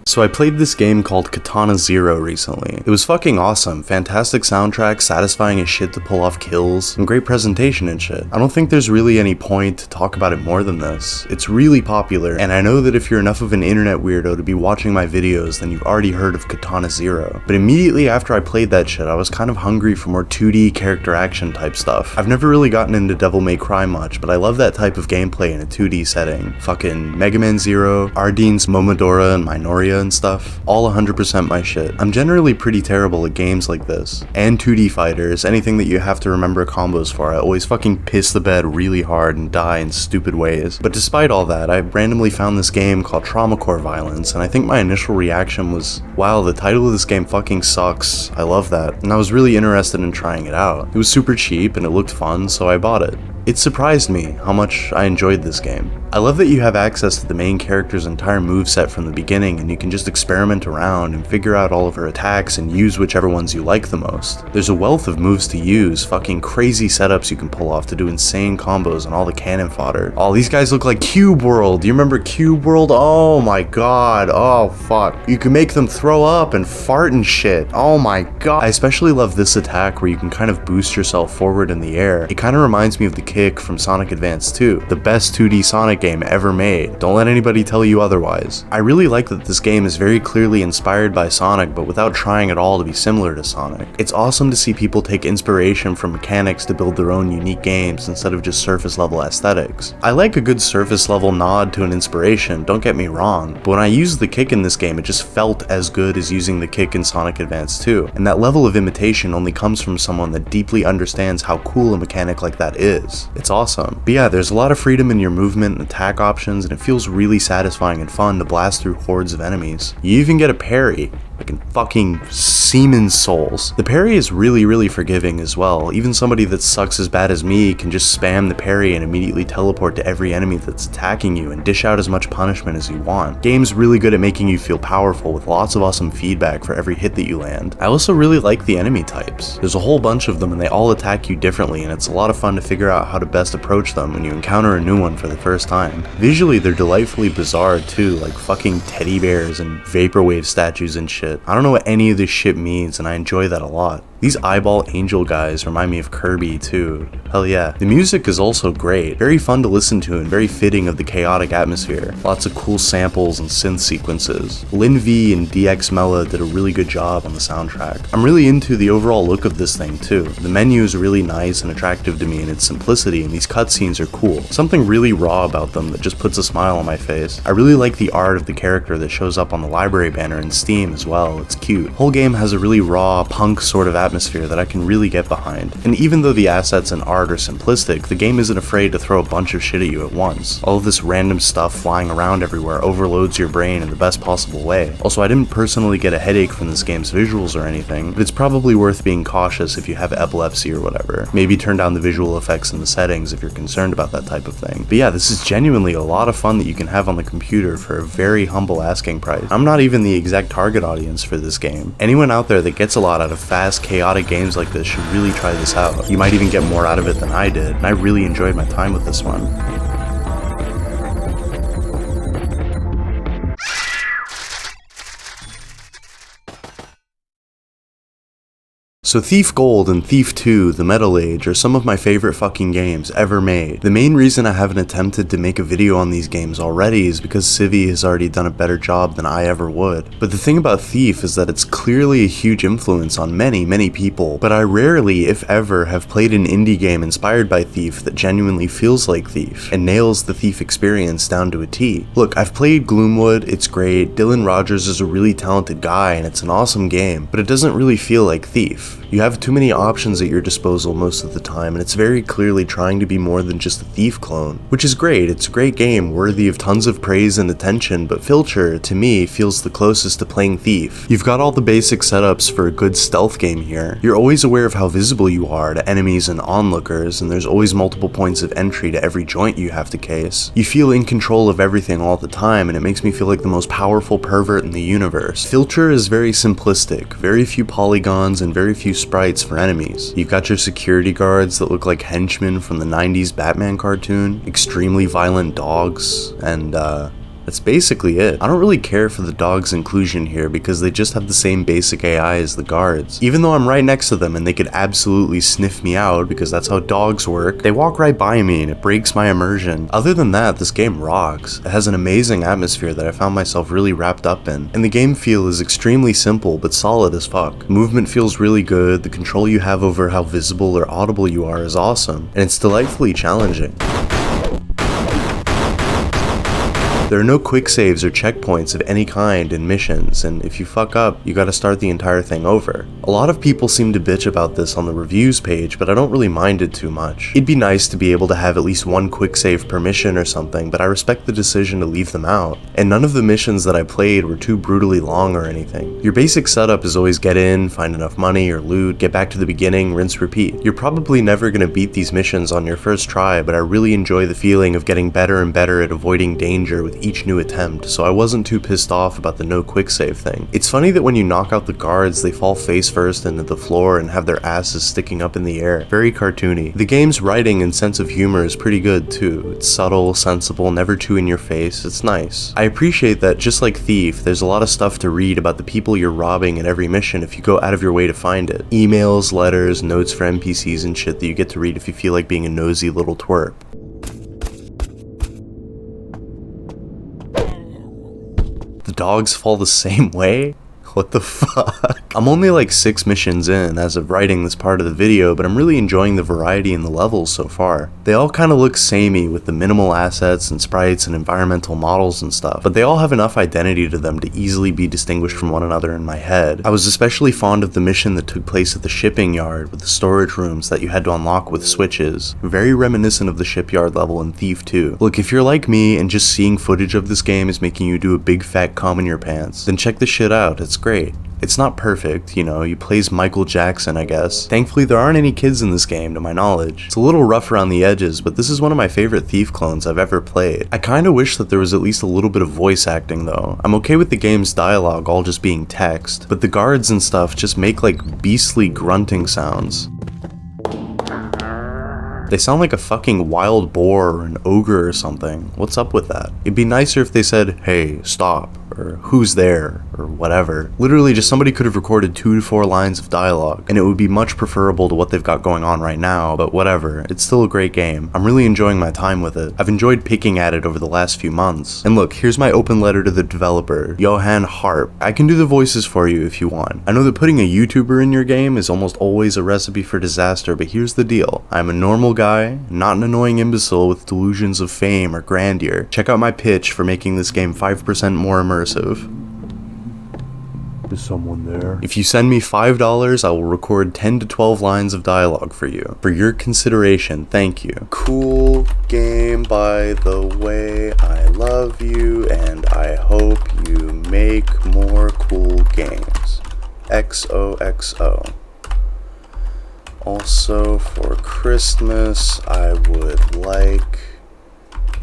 So I played this game called Katana Zero recently. It was fucking awesome. Fantastic soundtrack, satisfying as shit to pull off kills, and great presentation and shit. I don't think there's really any point to talk about it more than this. It's really popular, and I know that if you're enough of an internet weirdo to be watching my videos, then you've already heard of Katana Zero. But immediately after I played that shit, I was kind of hungry for more 2D character action type stuff. I've never really gotten into Devil May Cry much, but I love that type of gameplay in a 2D setting. Fucking Mega Man Zero, Ardine's Momodora and Minoria and stuff, all 100% my shit. I'm generally pretty terrible at games like this, and 2D fighters, anything that you have to remember combos for. I always fucking piss the bed really hard and die in stupid ways. But despite all that, I randomly found this game called Trauma Core Violence, and I think my initial reaction was, wow, the title of this game fucking sucks. I love that. And I was really interested in trying it out. It was super cheap and it looked fun, so I bought it. It surprised me how much I enjoyed this game. I love that you have access to the main character's entire moveset from the beginning, and you can just experiment around and figure out all of her attacks and use whichever ones you like the most. There's a wealth of moves to use, fucking crazy setups you can pull off to do insane combos and all the cannon fodder. Oh, these guys look like Cube World. Do you remember Cube World? Oh my god. Oh fuck. You can make them throw up and fart and shit. Oh my god. I especially love this attack where you can kind of boost yourself forward in the air. It kind of reminds me of the kick from Sonic Advance 2, the best 2D Sonic game ever made. Don't let anybody tell you otherwise. I really like that this game is very clearly inspired by Sonic, but without trying at all to be similar to Sonic. It's awesome to see people take inspiration from mechanics to build their own unique games instead of just surface level aesthetics. I like a good surface level nod to an inspiration, don't get me wrong, but when I used the kick in this game, it just felt as good as using the kick in Sonic Advance 2, and that level of imitation only comes from someone that deeply understands how cool a mechanic like that is. It's awesome. But yeah, there's a lot of freedom in your movement and attack options, and it feels really satisfying and fun to blast through hordes of enemies. You even get a parry, like in fucking Seaman Souls. The parry is really forgiving as well. Even somebody that sucks as bad as me can just spam the parry and immediately teleport to every enemy that's attacking you and dish out as much punishment as you want. Game's really good at making you feel powerful with lots of awesome feedback for every hit that you land. I also really like the enemy types. There's a whole bunch of them and they all attack you differently, and it's a lot of fun to figure out how to best approach them when you encounter a new one for the first time. Visually, they're delightfully bizarre too, like fucking teddy bears and vaporwave statues and shit. I don't know what any of this shit means, and I enjoy that a lot. These eyeball angel guys remind me of Kirby too. Hell yeah. The music is also great, very fun to listen to and very fitting of the chaotic atmosphere. Lots of cool samples and synth sequences. Lin V and DX Mella did a really good job on the soundtrack. I'm really into the overall look of this thing too. The menu is really nice and attractive to me in its simplicity, and these cutscenes are cool. Something really raw about them that just puts a smile on my face. I really like the art of the character that shows up on the library banner in Steam as well. It's cute. Whole game has a really raw, punk sort of atmosphere that I can really get behind. And even though the assets and art are simplistic, the game isn't afraid to throw a bunch of shit at you at once. All of this random stuff flying around everywhere overloads your brain in the best possible way. Also, I didn't personally get a headache from this game's visuals or anything, but it's probably worth being cautious if you have epilepsy or whatever. Maybe turn down the visual effects in the settings if you're concerned about that type of thing. But yeah, this is genuinely a lot of fun that you can have on the computer for a very humble asking price. I'm not even the exact target audience for this game. Anyone out there that gets a lot out of fast, chaotic games like this should really try this out. You might even get more out of it than I did, and I really enjoyed my time with this one. So Thief Gold and Thief 2, The Metal Age, are some of my favorite fucking games ever made. The main reason I haven't attempted to make a video on these games already is because Civi has already done a better job than I ever would. But the thing about Thief is that it's clearly a huge influence on many people, but I rarely, if ever, have played an indie game inspired by Thief that genuinely feels like Thief, and nails the Thief experience down to a T. Look, I've played Gloomwood, it's great, Dylan Rogers is a really talented guy, and it's an awesome game, but it doesn't really feel like Thief. You have too many options at your disposal most of the time, and it's very clearly trying to be more than just a Thief clone. Which is great, it's a great game, worthy of tons of praise and attention, but Filcher, to me, feels the closest to playing Thief. You've got all the basic setups for a good stealth game here. You're always aware of how visible you are to enemies and onlookers, and there's always multiple points of entry to every joint you have to case. You feel in control of everything all the time, and it makes me feel like the most powerful pervert in the universe. Filcher is very simplistic, very few polygons and very few sprites for enemies. You've got your security guards that look like henchmen from the 90s Batman cartoon, extremely violent dogs, and that's basically it. I don't really care for the dogs' inclusion here because they just have the same basic AI as the guards. Even though I'm right next to them and they could absolutely sniff me out because that's how dogs work, they walk right by me and it breaks my immersion. Other than that, this game rocks. It has an amazing atmosphere that I found myself really wrapped up in. And the game feel is extremely simple but solid as fuck. Movement feels really good, the control you have over how visible or audible you are is awesome, and it's delightfully challenging. There are no quick saves or checkpoints of any kind in missions, and if you fuck up, you gotta start the entire thing over. A lot of people seem to bitch about this on the reviews page, but I don't really mind it too much. It'd be nice to be able to have at least one quick save per mission or something, but I respect the decision to leave them out. And none of the missions that I played were too brutally long or anything. Your basic setup is always get in, find enough money or loot, get back to the beginning, rinse, repeat. You're probably never gonna beat these missions on your first try, but I really enjoy the feeling of getting better and better at avoiding danger with each new attempt, so I wasn't too pissed off about the no quick save thing. It's funny that when you knock out the guards, they fall face first into the floor and have their asses sticking up in the air. Very cartoony. The game's writing and sense of humor is pretty good too. It's subtle, sensible, never too in your face. It's nice. I appreciate that just like Thief, there's a lot of stuff to read about the people you're robbing in every mission if you go out of your way to find it. Emails, letters, notes for NPCs and shit that you get to read if you feel like being a nosy little twerp. The dogs fall the same way? What the fuck? I'm only like 6 missions in as of writing this part of the video, but I'm really enjoying the variety in the levels so far. They all kind of look samey with the minimal assets and sprites and environmental models and stuff, but they all have enough identity to them to easily be distinguished from one another in my head. I was especially fond of the mission that took place at the shipping yard with the storage rooms that you had to unlock with switches. Very reminiscent of the shipyard level in Thief 2. Look, if you're like me and just seeing footage of this game is making you do a big fat cum in your pants, then check this shit out, it's great. It's not perfect, you know, you plays Michael Jackson, I guess. Thankfully, there aren't any kids in this game, to my knowledge. It's a little rough around the edges, but this is one of my favorite Thief clones I've ever played. I kinda wish that there was at least a little bit of voice acting, though. I'm okay with the game's dialogue all just being text, but the guards and stuff just make like beastly grunting sounds. They sound like a fucking wild boar or an ogre or something. What's up with that? It'd be nicer if they said, hey, stop, or who's there, or whatever. Literally just somebody could have recorded 2 to 4 lines of dialogue, and it would be much preferable to what they've got going on right now, but whatever. It's still a great game. I'm really enjoying my time with it. I've enjoyed picking at it over the last few months. And look, here's my open letter to the developer, Johan Harp. I can do the voices for you if you want. I know that putting a YouTuber in your game is almost always a recipe for disaster, but here's the deal. I'm a normal guy, not an annoying imbecile with delusions of fame or grandeur. Check out my pitch for making this game 5% more immersive. Is someone there? If you send me $5, I will record 10 to 12 lines of dialogue for you. For your consideration, thank you. Cool game, by the way. I love you, and I hope you make more cool games. XOXO. Also, for Christmas, I would like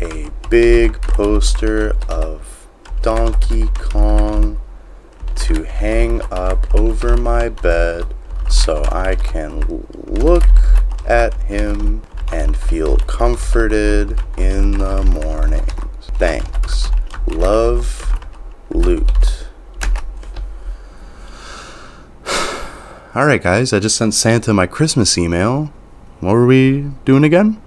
a big poster of Donkey Kong to hang up over my bed so I can look at him and feel comforted in the mornings. Thanks. Love, Lute. Alright guys, I just sent Santa my Christmas email. What were we doing again?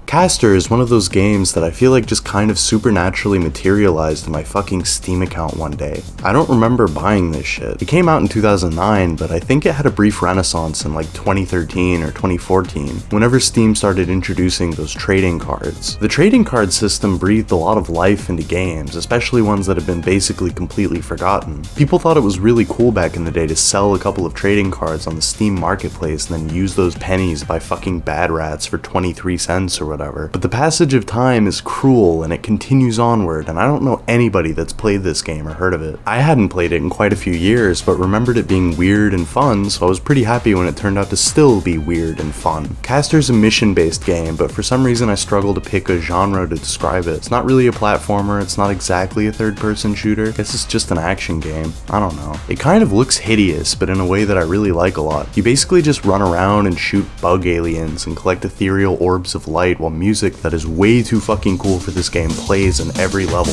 Caster is one of those games that I feel like just kind of supernaturally materialized in my fucking Steam account one day. I don't remember buying this shit. It came out in 2009, but I think it had a brief renaissance in like 2013 or 2014, whenever Steam started introducing those trading cards. The trading card system breathed a lot of life into games, especially ones that have been basically completely forgotten. People thought it was really cool back in the day to sell a couple of trading cards on the Steam marketplace and then use those pennies to buy fucking Bad Rats for 23 cents or whatever. But the passage of time is cruel and it continues onward, and I don't know anybody that's played this game or heard of it. I hadn't played it in quite a few years, but remembered it being weird and fun, so I was pretty happy when it turned out to still be weird and fun. Caster's a mission-based game, but for some reason I struggle to pick a genre to describe it. It's not really a platformer, it's not exactly a third-person shooter. I guess it's just an action game. I don't know. It kind of looks hideous, but in a way that I really like a lot. You basically just run around and shoot bug aliens and collect ethereal orbs of light while music that is way too fucking cool for this game plays in every level.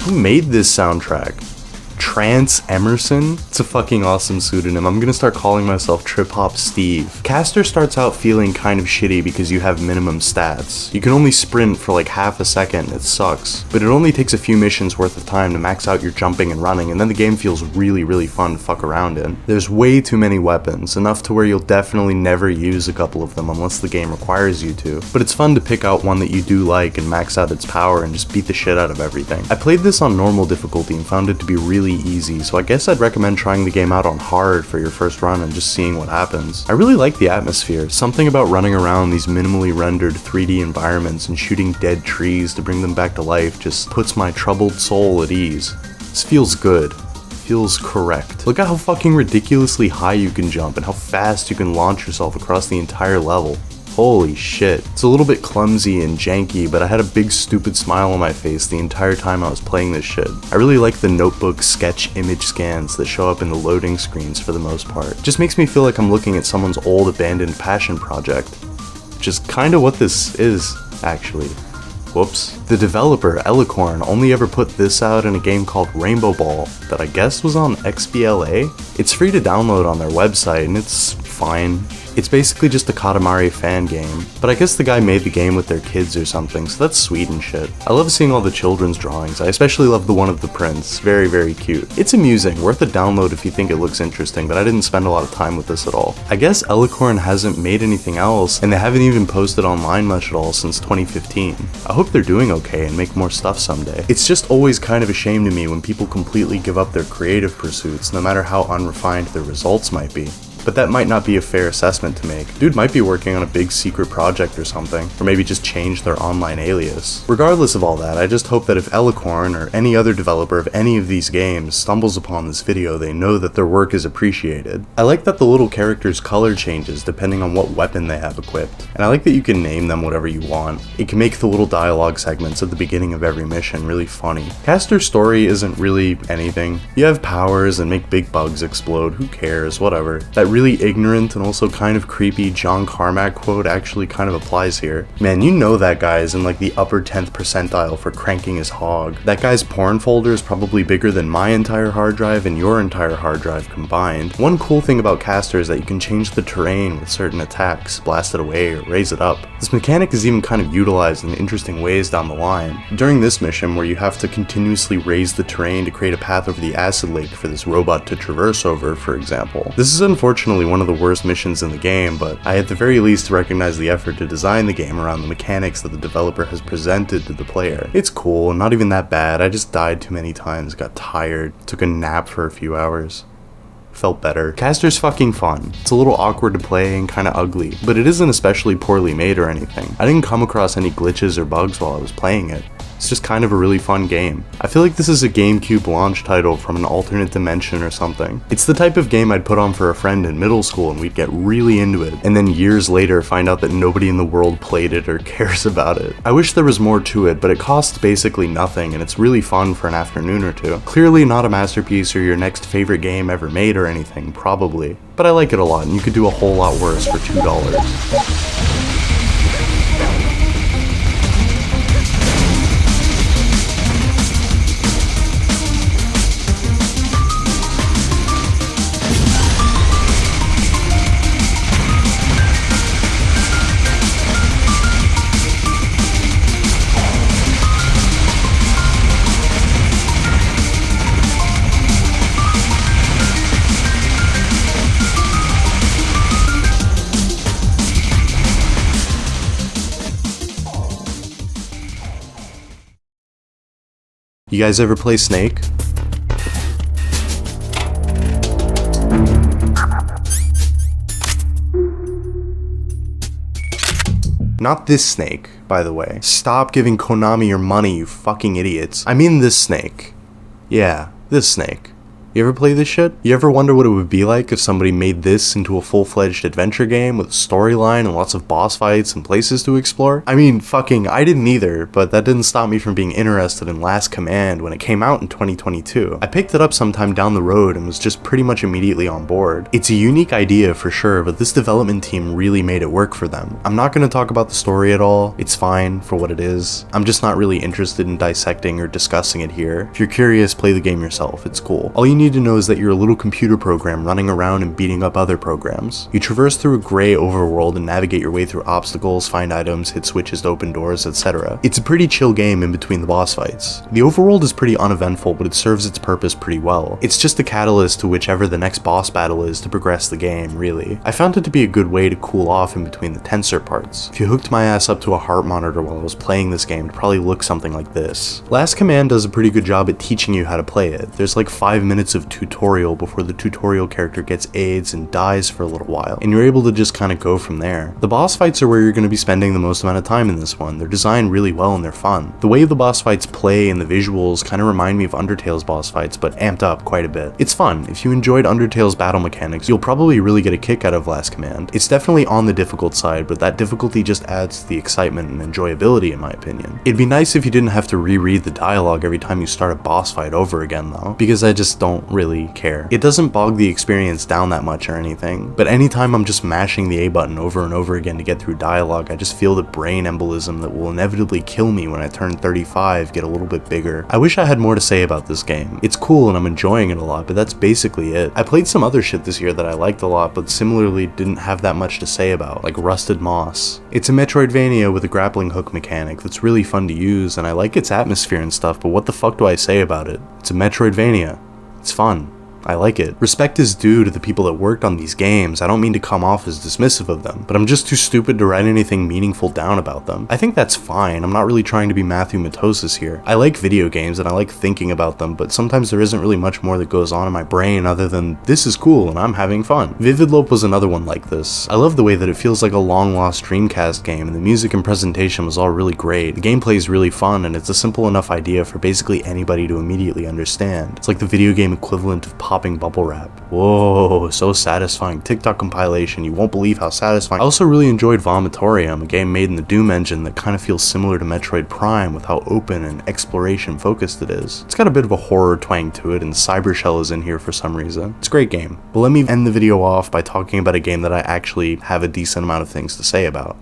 Who made this soundtrack? Trance Emerson? It's a fucking awesome pseudonym. I'm gonna start calling myself Trip Hop Steve. Caster starts out feeling kind of shitty because you have minimum stats. You can only sprint for like half a second, it sucks. But it only takes a few missions worth of time to max out your jumping and running, and then the game feels really fun to fuck around in. There's way too many weapons, enough to where you'll definitely never use a couple of them unless the game requires you to. But it's fun to pick out one that you do like and max out its power and just beat the shit out of everything. I played this on normal difficulty and found it to be really easy, so I guess I'd recommend trying the game out on hard for your first run and just seeing what happens. I really like the atmosphere. Something about running around these minimally rendered 3D environments and shooting dead trees to bring them back to life just puts my troubled soul at ease. This feels good. Feels correct. Look at how fucking ridiculously high you can jump and how fast you can launch yourself across the entire level. Holy shit. It's a little bit clumsy and janky, but I had a big stupid smile on my face the entire time I was playing this shit. I really like the notebook sketch image scans that show up in the loading screens for the most part. It just makes me feel like I'm looking at someone's old abandoned passion project. Which is kinda what this is, actually. Whoops. The developer, Elicorn, only ever put this out in a game called Rainbow Ball that I guess was on XBLA? It's free to download on their website and it's fine. It's basically just a Katamari fan game, but I guess the guy made the game with their kids or something, so that's sweet and shit. I love seeing all the children's drawings. I especially love the one of the prince. Very cute. It's amusing, worth a download if you think it looks interesting, but I didn't spend a lot of time with this at all. I guess Elicorn hasn't made anything else, and they haven't even posted online much at all since 2015. I hope they're doing okay and make more stuff someday. It's just always kind of a shame to me when people completely give up their creative pursuits, no matter how unrefined their results might be. But that might not be a fair assessment to make. Dude might be working on a big secret project or something, or maybe just change their online alias. Regardless of all that, I just hope that if Elicorn or any other developer of any of these games stumbles upon this video, they know that their work is appreciated. I like that the little character's color changes depending on what weapon they have equipped, and I like that you can name them whatever you want. It can make the little dialogue segments at the beginning of every mission really funny. Caster's story isn't really anything. You have powers and make big bugs explode, who cares, whatever. That really ignorant and also kind of creepy John Carmack quote actually kind of applies here. Man, you know that guy is in like the upper 10th percentile for cranking his hog. That guy's porn folder is probably bigger than my entire hard drive and your entire hard drive combined. One cool thing about Caster is that you can change the terrain with certain attacks, blast it away or raise it up. This mechanic is even kind of utilized in interesting ways down the line. During this mission where you have to continuously raise the terrain to create a path over the acid lake for this robot to traverse over, for example. This is unfortunately one of the worst missions in the game, but I at the very least recognize the effort to design the game around the mechanics that the developer has presented to the player. It's cool, and not even that bad. I just died too many times, got tired, took a nap for a few hours. Felt better. Caster's fucking fun. It's a little awkward to play and kinda ugly, but it isn't especially poorly made or anything. I didn't come across any glitches or bugs while I was playing it. It's just kind of a really fun game. I feel like this is a GameCube launch title from an alternate dimension or something. It's the type of game I'd put on for a friend in middle school and we'd get really into it, and then years later find out that nobody in the world played it or cares about it. I wish there was more to it, but it costs basically nothing and it's really fun for an afternoon or two. Clearly not a masterpiece or your next favorite game ever made or anything, probably. But I like it a lot and you could do a whole lot worse for $2. You guys ever play Snake? Not this Snake, by the way. Stop giving Konami your money, you fucking idiots. I mean this Snake. Yeah, this Snake. You ever play this shit? You ever wonder what it would be like if somebody made this into a full-fledged adventure game with a storyline and lots of boss fights and places to explore? I mean, fucking, I didn't either, but that didn't stop me from being interested in Last Command when it came out in 2022. I picked it up sometime down the road and was just pretty much immediately on board. It's a unique idea for sure, but this development team really made it work for them. I'm not going to talk about the story at all. It's fine for what it is. I'm just not really interested in dissecting or discussing it here. If you're curious, play the game yourself. It's cool. All you need to know is that you're a little computer program running around and beating up other programs. You traverse through a gray overworld and navigate your way through obstacles, find items, hit switches to open doors, etc. It's a pretty chill game in between the boss fights. The overworld is pretty uneventful, but it serves its purpose pretty well. It's just a catalyst to whichever the next boss battle is to progress the game, really. I found it to be a good way to cool off in between the tenser parts. If you hooked my ass up to a heart monitor while I was playing this game, it'd probably look something like this. Last Command does a pretty good job at teaching you how to play it. There's like 5 minutes of tutorial before the tutorial character gets AIDS and dies for a little while, and you're able to just kind of go from there. The boss fights are where you're going to be spending the most amount of time in this one. They're designed really well and they're fun. The way the boss fights play and the visuals kind of remind me of Undertale's boss fights, but amped up quite a bit. It's fun. If you enjoyed Undertale's battle mechanics, you'll probably really get a kick out of Last Command. It's definitely on the difficult side, but that difficulty just adds to the excitement and enjoyability in my opinion. It'd be nice if you didn't have to reread the dialogue every time you start a boss fight over again though, because I just don't really care. It doesn't bog the experience down that much or anything, but anytime I'm just mashing the A button over and over again to get through dialogue, I just feel the brain embolism that will inevitably kill me when I turn 35 get a little bit bigger. I wish I had more to say about this game. It's cool and I'm enjoying it a lot, but that's basically it. I played some other shit this year that I liked a lot, but similarly didn't have that much to say about, like Rusted Moss. It's a Metroidvania with a grappling hook mechanic that's really fun to use, and I like its atmosphere and stuff, but what the fuck do I say about it? It's a Metroidvania. It's fun. I like it. Respect is due to the people that worked on these games. I don't mean to come off as dismissive of them, but I'm just too stupid to write anything meaningful down about them. I think that's fine. I'm not really trying to be Matthew Matosis here. I like video games and I like thinking about them, but sometimes there isn't really much more that goes on in my brain other than this is cool and I'm having fun. Vivid Lope was another one like this. I love the way that it feels like a long-lost Dreamcast game, and the music and presentation was all really great. The gameplay is really fun, and it's a simple enough idea for basically anybody to immediately understand. It's like the video game equivalent of popping bubble wrap. Whoa, so satisfying. TikTok compilation, you won't believe how satisfying. I also really enjoyed Vomitorium, a game made in the Doom engine that kind of feels similar to Metroid Prime with how open and exploration focused it is. It's got a bit of a horror twang to it, and Cybershell is in here for some reason. It's a great game. But let me end the video off by talking about a game that I actually have a decent amount of things to say about.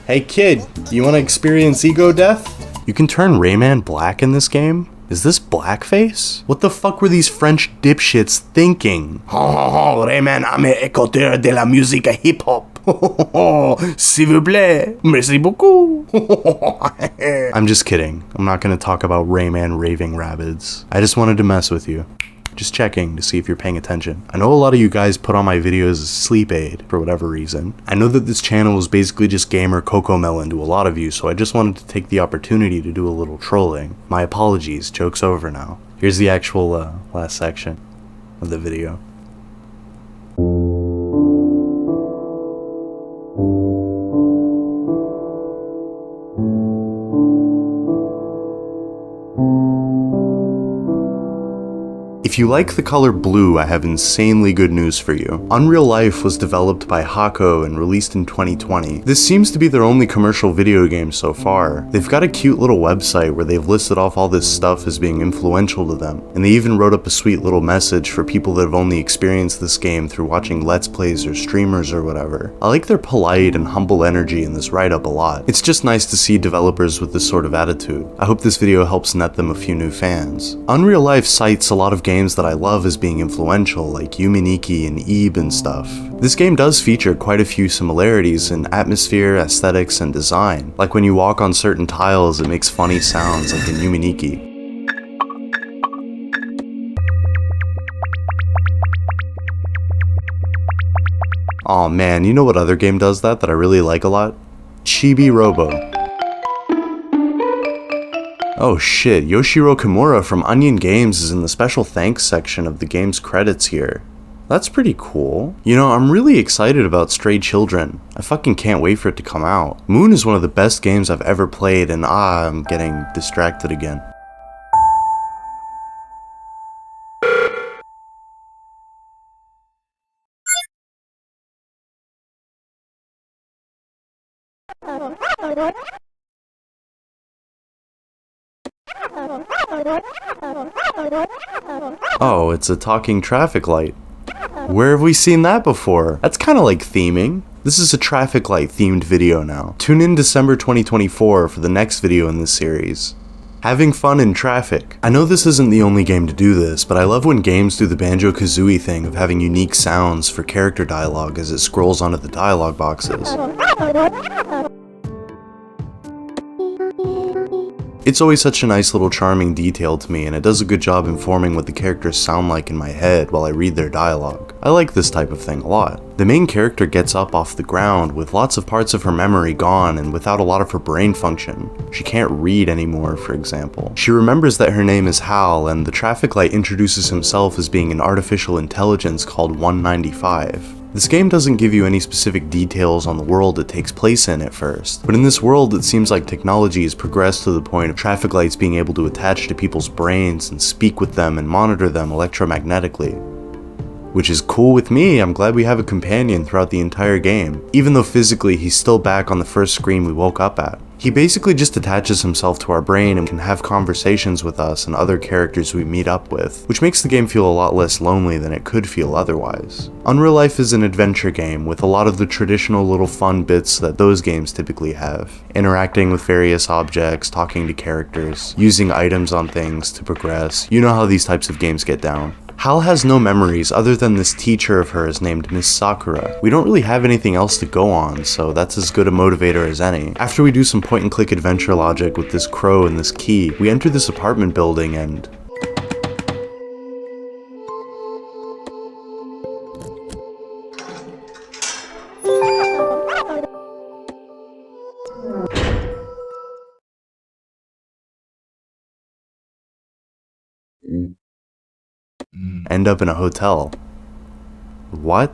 Hey kid, you wanna experience ego death? You can turn Rayman black in this game? Is this blackface? What the fuck were these French dipshits thinking? Rayman ame écouteur de la musique hip-hop. S'il vous plaît, merci beaucoup. I'm just kidding. I'm not gonna talk about Rayman raving rabbits. I just wanted to mess with you. Just checking to see if you're paying attention. I know a lot of you guys put on my videos as a sleep aid for whatever reason. I know that this channel is basically just gamer Cocomelon to a lot of you, so I just wanted to take the opportunity to do a little trolling. My apologies, joke's over now. Here's the actual last section of the video. If If you like the color blue, I have insanely good news for you. Unreal Life was developed by Hako and released in 2020. This seems to be their only commercial video game so far. They've got a cute little website where they've listed off all this stuff as being influential to them, and they even wrote up a sweet little message for people that have only experienced this game through watching Let's Plays or streamers or whatever. I like their polite and humble energy in this write-up a lot. It's just nice to see developers with this sort of attitude. I hope this video helps net them a few new fans. Unreal Life cites a lot of games that I love as being influential, like Yuminiki and Ebe and stuff. This game does feature quite a few similarities in atmosphere, aesthetics, and design. Like when you walk on certain tiles, it makes funny sounds like in Yuminiki. Aw man, you know what other game does that I really like a lot? Chibi Robo. Oh shit, Yoshiro Kimura from Onion Games is in the special thanks section of the game's credits here. That's pretty cool. You know, I'm really excited about Stray Children. I fucking can't wait for it to come out. Moon is one of the best games I've ever played, and I'm getting distracted again. Oh, it's a talking traffic light. Where have we seen that before? That's kind of like theming. This is a traffic light themed video now. Tune in December 2024 for the next video in this series. Having fun in traffic. I know this isn't the only game to do this, but I love when games do the Banjo-Kazooie thing of having unique sounds for character dialogue as it scrolls onto the dialogue boxes. It's always such a nice little charming detail to me, and it does a good job informing what the characters sound like in my head while I read their dialogue. I like this type of thing a lot. The main character gets up off the ground with lots of parts of her memory gone and without a lot of her brain function. She can't read anymore, for example. She remembers that her name is Hal, and the traffic light introduces himself as being an artificial intelligence called 195. This game doesn't give you any specific details on the world it takes place in at first, but in this world it seems like technology has progressed to the point of traffic lights being able to attach to people's brains and speak with them and monitor them electromagnetically. Which is cool with me. I'm glad we have a companion throughout the entire game, even though physically he's still back on the first screen we woke up at. He basically just attaches himself to our brain and can have conversations with us and other characters we meet up with, which makes the game feel a lot less lonely than it could feel otherwise. Unreal Life is an adventure game with a lot of the traditional little fun bits that those games typically have. Interacting with various objects, talking to characters, using items on things to progress. You know how these types of games get down. Hal has no memories other than this teacher of hers named Miss Sakura. We don't really have anything else to go on, so that's as good a motivator as any. After we do some point-and-click adventure logic with this crow and this key, we enter this apartment building and... end up in a hotel. What?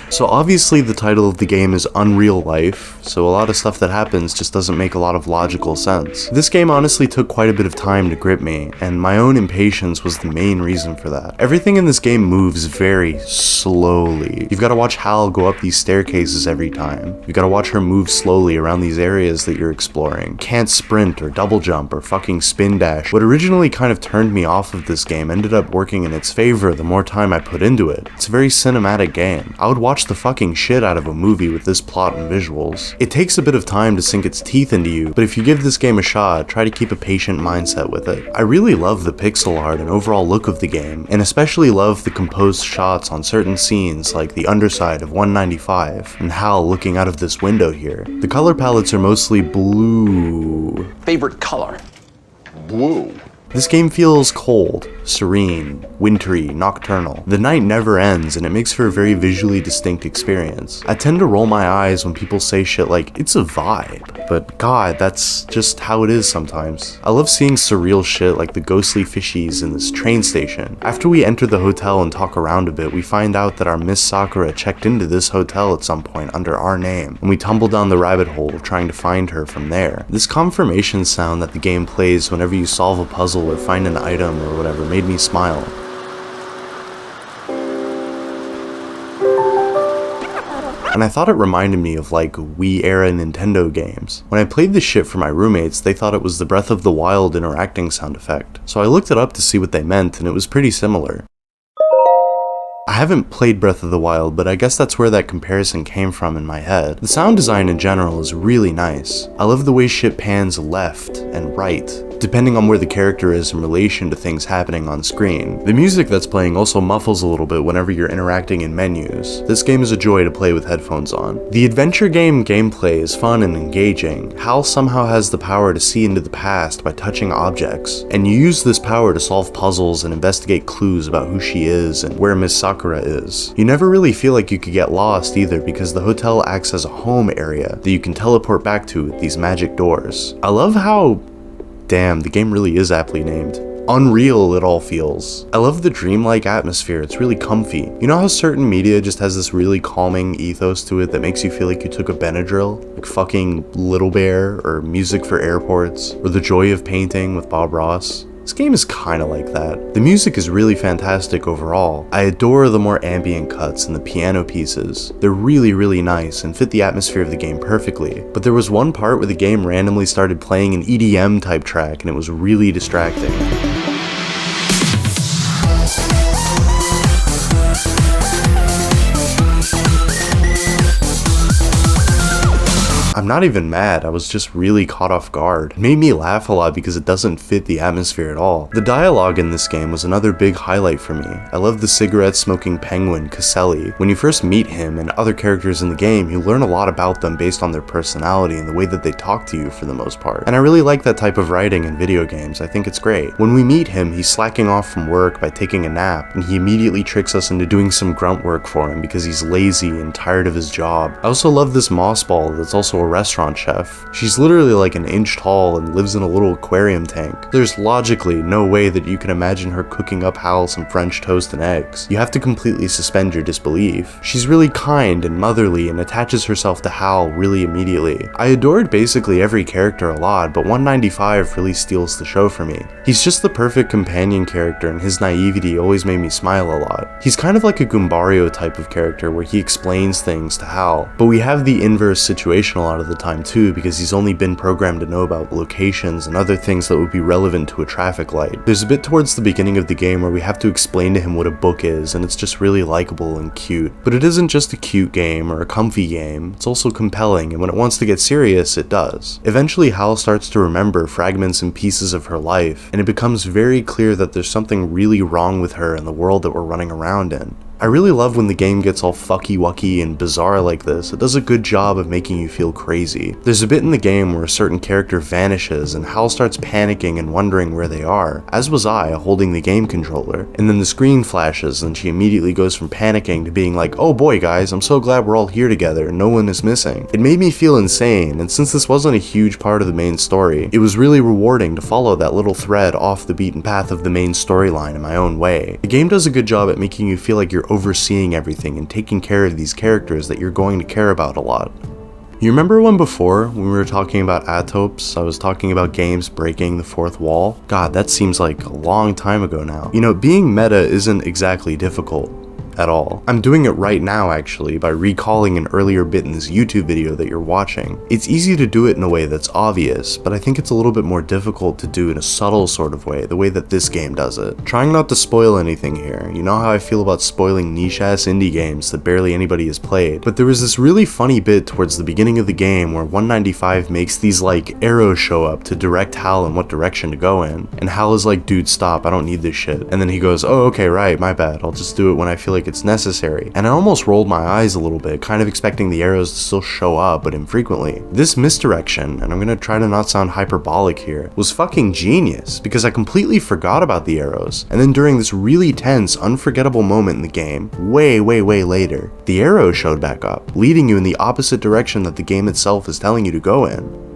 So obviously the title of the game is Unreal Life, so a lot of stuff that happens just doesn't make a lot of logical sense. This game honestly took quite a bit of time to grip me, and my own impatience was the main reason for that. Everything in this game moves very slowly. You've got to watch Hal go up these staircases every time. You've got to watch her move slowly around these areas that you're exploring. Can't sprint or double jump or fucking spin dash. What originally kind of turned me off of this game ended up working in its favor the more time I put into it. It's a very cinematic game. I would watch the fucking shit out of a movie with this plot and visuals. It takes a bit of time to sink its teeth into you, but if you give this game a shot, try to keep a patient mindset with it. I really love the pixel art and overall look of the game, and especially love the composed shots on certain scenes like the underside of 195 and Hal looking out of this window here. The color palettes are mostly blue. Favorite color? Blue. This game feels cold, serene, wintry, nocturnal. The night never ends, and it makes for a very visually distinct experience. I tend to roll my eyes when people say shit like, it's a vibe, but god, that's just how it is sometimes. I love seeing surreal shit like the ghostly fishies in this train station. After we enter the hotel and talk around a bit, we find out that our Miss Sakura checked into this hotel at some point under our name, and we tumble down the rabbit hole of trying to find her from there. This confirmation sound that the game plays whenever you solve a puzzle or find an item or whatever made me smile. and I thought it reminded me of like Wii era Nintendo games. When I played this shit for my roommates, they thought it was the Breath of the Wild interacting sound effect, so I looked it up to see what they meant, and it was pretty similar. I haven't played Breath of the Wild, but I guess that's where that comparison came from in my head. The sound design in general is really nice. I love the way shit pans left and right, depending on where the character is in relation to things happening on screen. The music that's playing also muffles a little bit whenever you're interacting in menus. This game is a joy to play with headphones on. The adventure game gameplay is fun and engaging. Hal somehow has the power to see into the past by touching objects, and you use this power to solve puzzles and investigate clues about who she is and where Miss Sakura is. You never really feel like you could get lost either, because the hotel acts as a home area that you can teleport back to with these magic doors. I love how, damn, the game really is aptly named, unreal it all feels. I love the dreamlike atmosphere, it's really comfy. You know how certain media just has this really calming ethos to it that makes you feel like you took a Benadryl? Like fucking Little Bear, or Music for Airports, or The Joy of Painting with Bob Ross. This game is kinda like that. The music is really fantastic overall. I adore the more ambient cuts and the piano pieces. They're really nice and fit the atmosphere of the game perfectly. But there was one part where the game randomly started playing an EDM type track and it was really distracting. I'm not even mad, I was just really caught off guard. It made me laugh a lot because it doesn't fit the atmosphere at all. The dialogue in this game was another big highlight for me. I love the cigarette-smoking penguin, Caselli. When you first meet him and other characters in the game, you learn a lot about them based on their personality and the way that they talk to you for the most part. And I really like that type of writing in video games, I think it's great. When we meet him, he's slacking off from work by taking a nap, and he immediately tricks us into doing some grunt work for him because he's lazy and tired of his job. I also love this moss ball that's also a restaurant chef. She's literally like an inch tall and lives in a little aquarium tank. There's logically no way that you can imagine her cooking up Hal some French toast and eggs. You have to completely suspend your disbelief. She's really kind and motherly and attaches herself to Hal really immediately. I adored basically every character a lot, but 195 really steals the show for me. He's just the perfect companion character, and his naivety always made me smile a lot. He's kind of like a Goombario type of character where he explains things to Hal, but we have the inverse situation a lot of the time too, because he's only been programmed to know about locations and other things that would be relevant to a traffic light. There's a bit towards the beginning of the game where we have to explain to him what a book is, and it's just really likable and cute. But it isn't just a cute game or a comfy game, it's also compelling, and when it wants to get serious, it does. Eventually Hal starts to remember fragments and pieces of her life, and it becomes very clear that there's something really wrong with her and the world that we're running around in. I really love when the game gets all fucky-wucky and bizarre like this. It does a good job of making you feel crazy. There's a bit in the game where a certain character vanishes and Hal starts panicking and wondering where they are, as was I, holding the game controller. And then the screen flashes and she immediately goes from panicking to being like, oh boy guys, I'm so glad we're all here together and no one is missing. It made me feel insane, and since this wasn't a huge part of the main story, it was really rewarding to follow that little thread off the beaten path of the main storyline in my own way. The game does a good job at making you feel like you're overseeing everything and taking care of these characters that you're going to care about a lot. You remember when before, when we were talking about Atopes, I was talking about games breaking the fourth wall? God, that seems like a long time ago now. You know, being meta isn't exactly difficult at all. I'm doing it right now actually by recalling an earlier bit in this YouTube video that you're watching. It's easy to do it in a way that's obvious, but I think it's a little bit more difficult to do in a subtle sort of way, the way that this game does it. Trying not to spoil anything here, you know how I feel about spoiling niche-ass indie games that barely anybody has played, but there was this really funny bit towards the beginning of the game where 195 makes these like arrows show up to direct Hal in what direction to go in, and Hal is like, dude stop, I don't need this shit, and then he goes, oh okay right, my bad, I'll just do it when I feel like it's necessary. And I almost rolled my eyes a little bit, kind of expecting the arrows to still show up, but infrequently. This misdirection, and I'm gonna try to not sound hyperbolic here, was fucking genius, because I completely forgot about the arrows, and then during this really tense, unforgettable moment in the game, way later, the arrow showed back up, leading you in the opposite direction that the game itself is telling you to go in.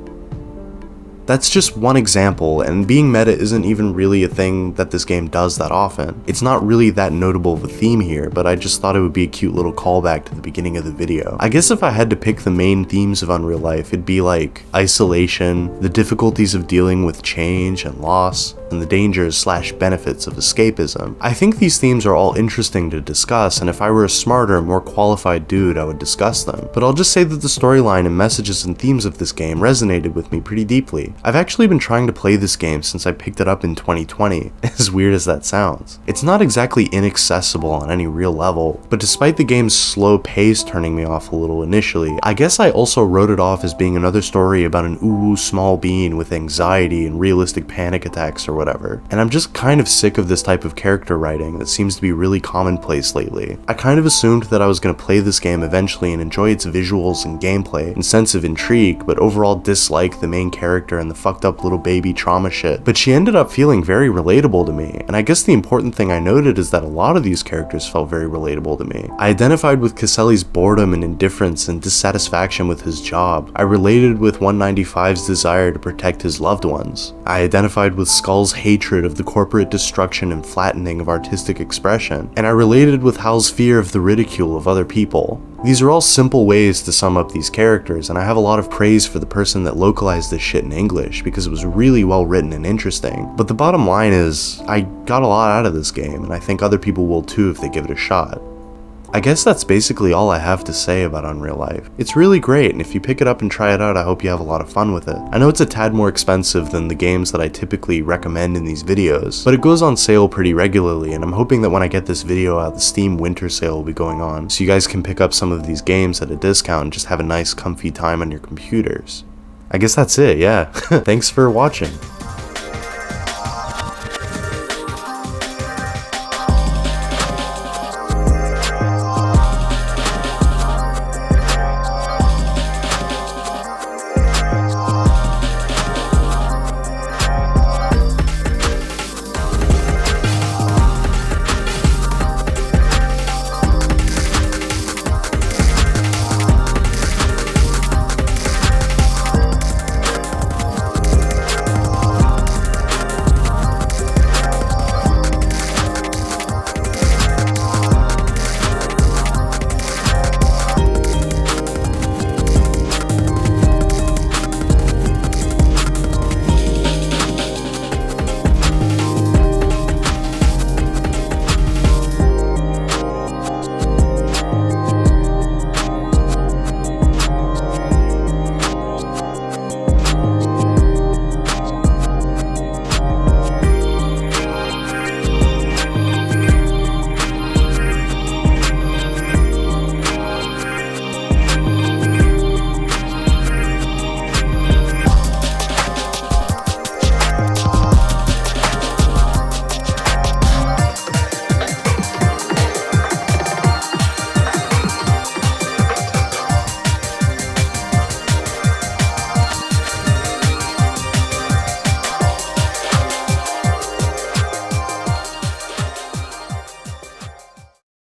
That's just one example, and being meta isn't even really a thing that this game does that often. It's not really that notable of a theme here, but I just thought it would be a cute little callback to the beginning of the video. I guess if I had to pick the main themes of Unreal Life, it'd be like isolation, the difficulties of dealing with change and loss, and the dangers / benefits of escapism. I think these themes are all interesting to discuss, and if I were a smarter, more qualified dude, I would discuss them. But I'll just say that the storyline and messages and themes of this game resonated with me pretty deeply. I've actually been trying to play this game since I picked it up in 2020, as weird as that sounds. It's not exactly inaccessible on any real level, but despite the game's slow pace turning me off a little initially, I guess I also wrote it off as being another story about an ooh small being with anxiety and realistic panic attacks or whatever. And I'm just kind of sick of this type of character writing that seems to be really commonplace lately. I kind of assumed that I was going to play this game eventually and enjoy its visuals and gameplay and sense of intrigue, but overall dislike the main character and the fucked up little baby trauma shit. But she ended up feeling very relatable to me, and I guess the important thing I noted is that a lot of these characters felt very relatable to me. I identified with Caselli's boredom and indifference and dissatisfaction with his job. I related with 195's desire to protect his loved ones. I identified with Skull's hatred of the corporate destruction and flattening of artistic expression, and I related with Hal's fear of the ridicule of other people. These are all simple ways to sum up these characters, and I have a lot of praise for the person that localized this shit in English because it was really well written and interesting. But the bottom line is, I got a lot out of this game, and I think other people will too if they give it a shot. I guess that's basically all I have to say about Unreal Life. It's really great, and if you pick it up and try it out, I hope you have a lot of fun with it. I know it's a tad more expensive than the games that I typically recommend in these videos, but it goes on sale pretty regularly, and I'm hoping that when I get this video out, the Steam winter sale will be going on, so you guys can pick up some of these games at a discount and just have a nice comfy time on your computers. I guess that's it, yeah. Thanks for watching.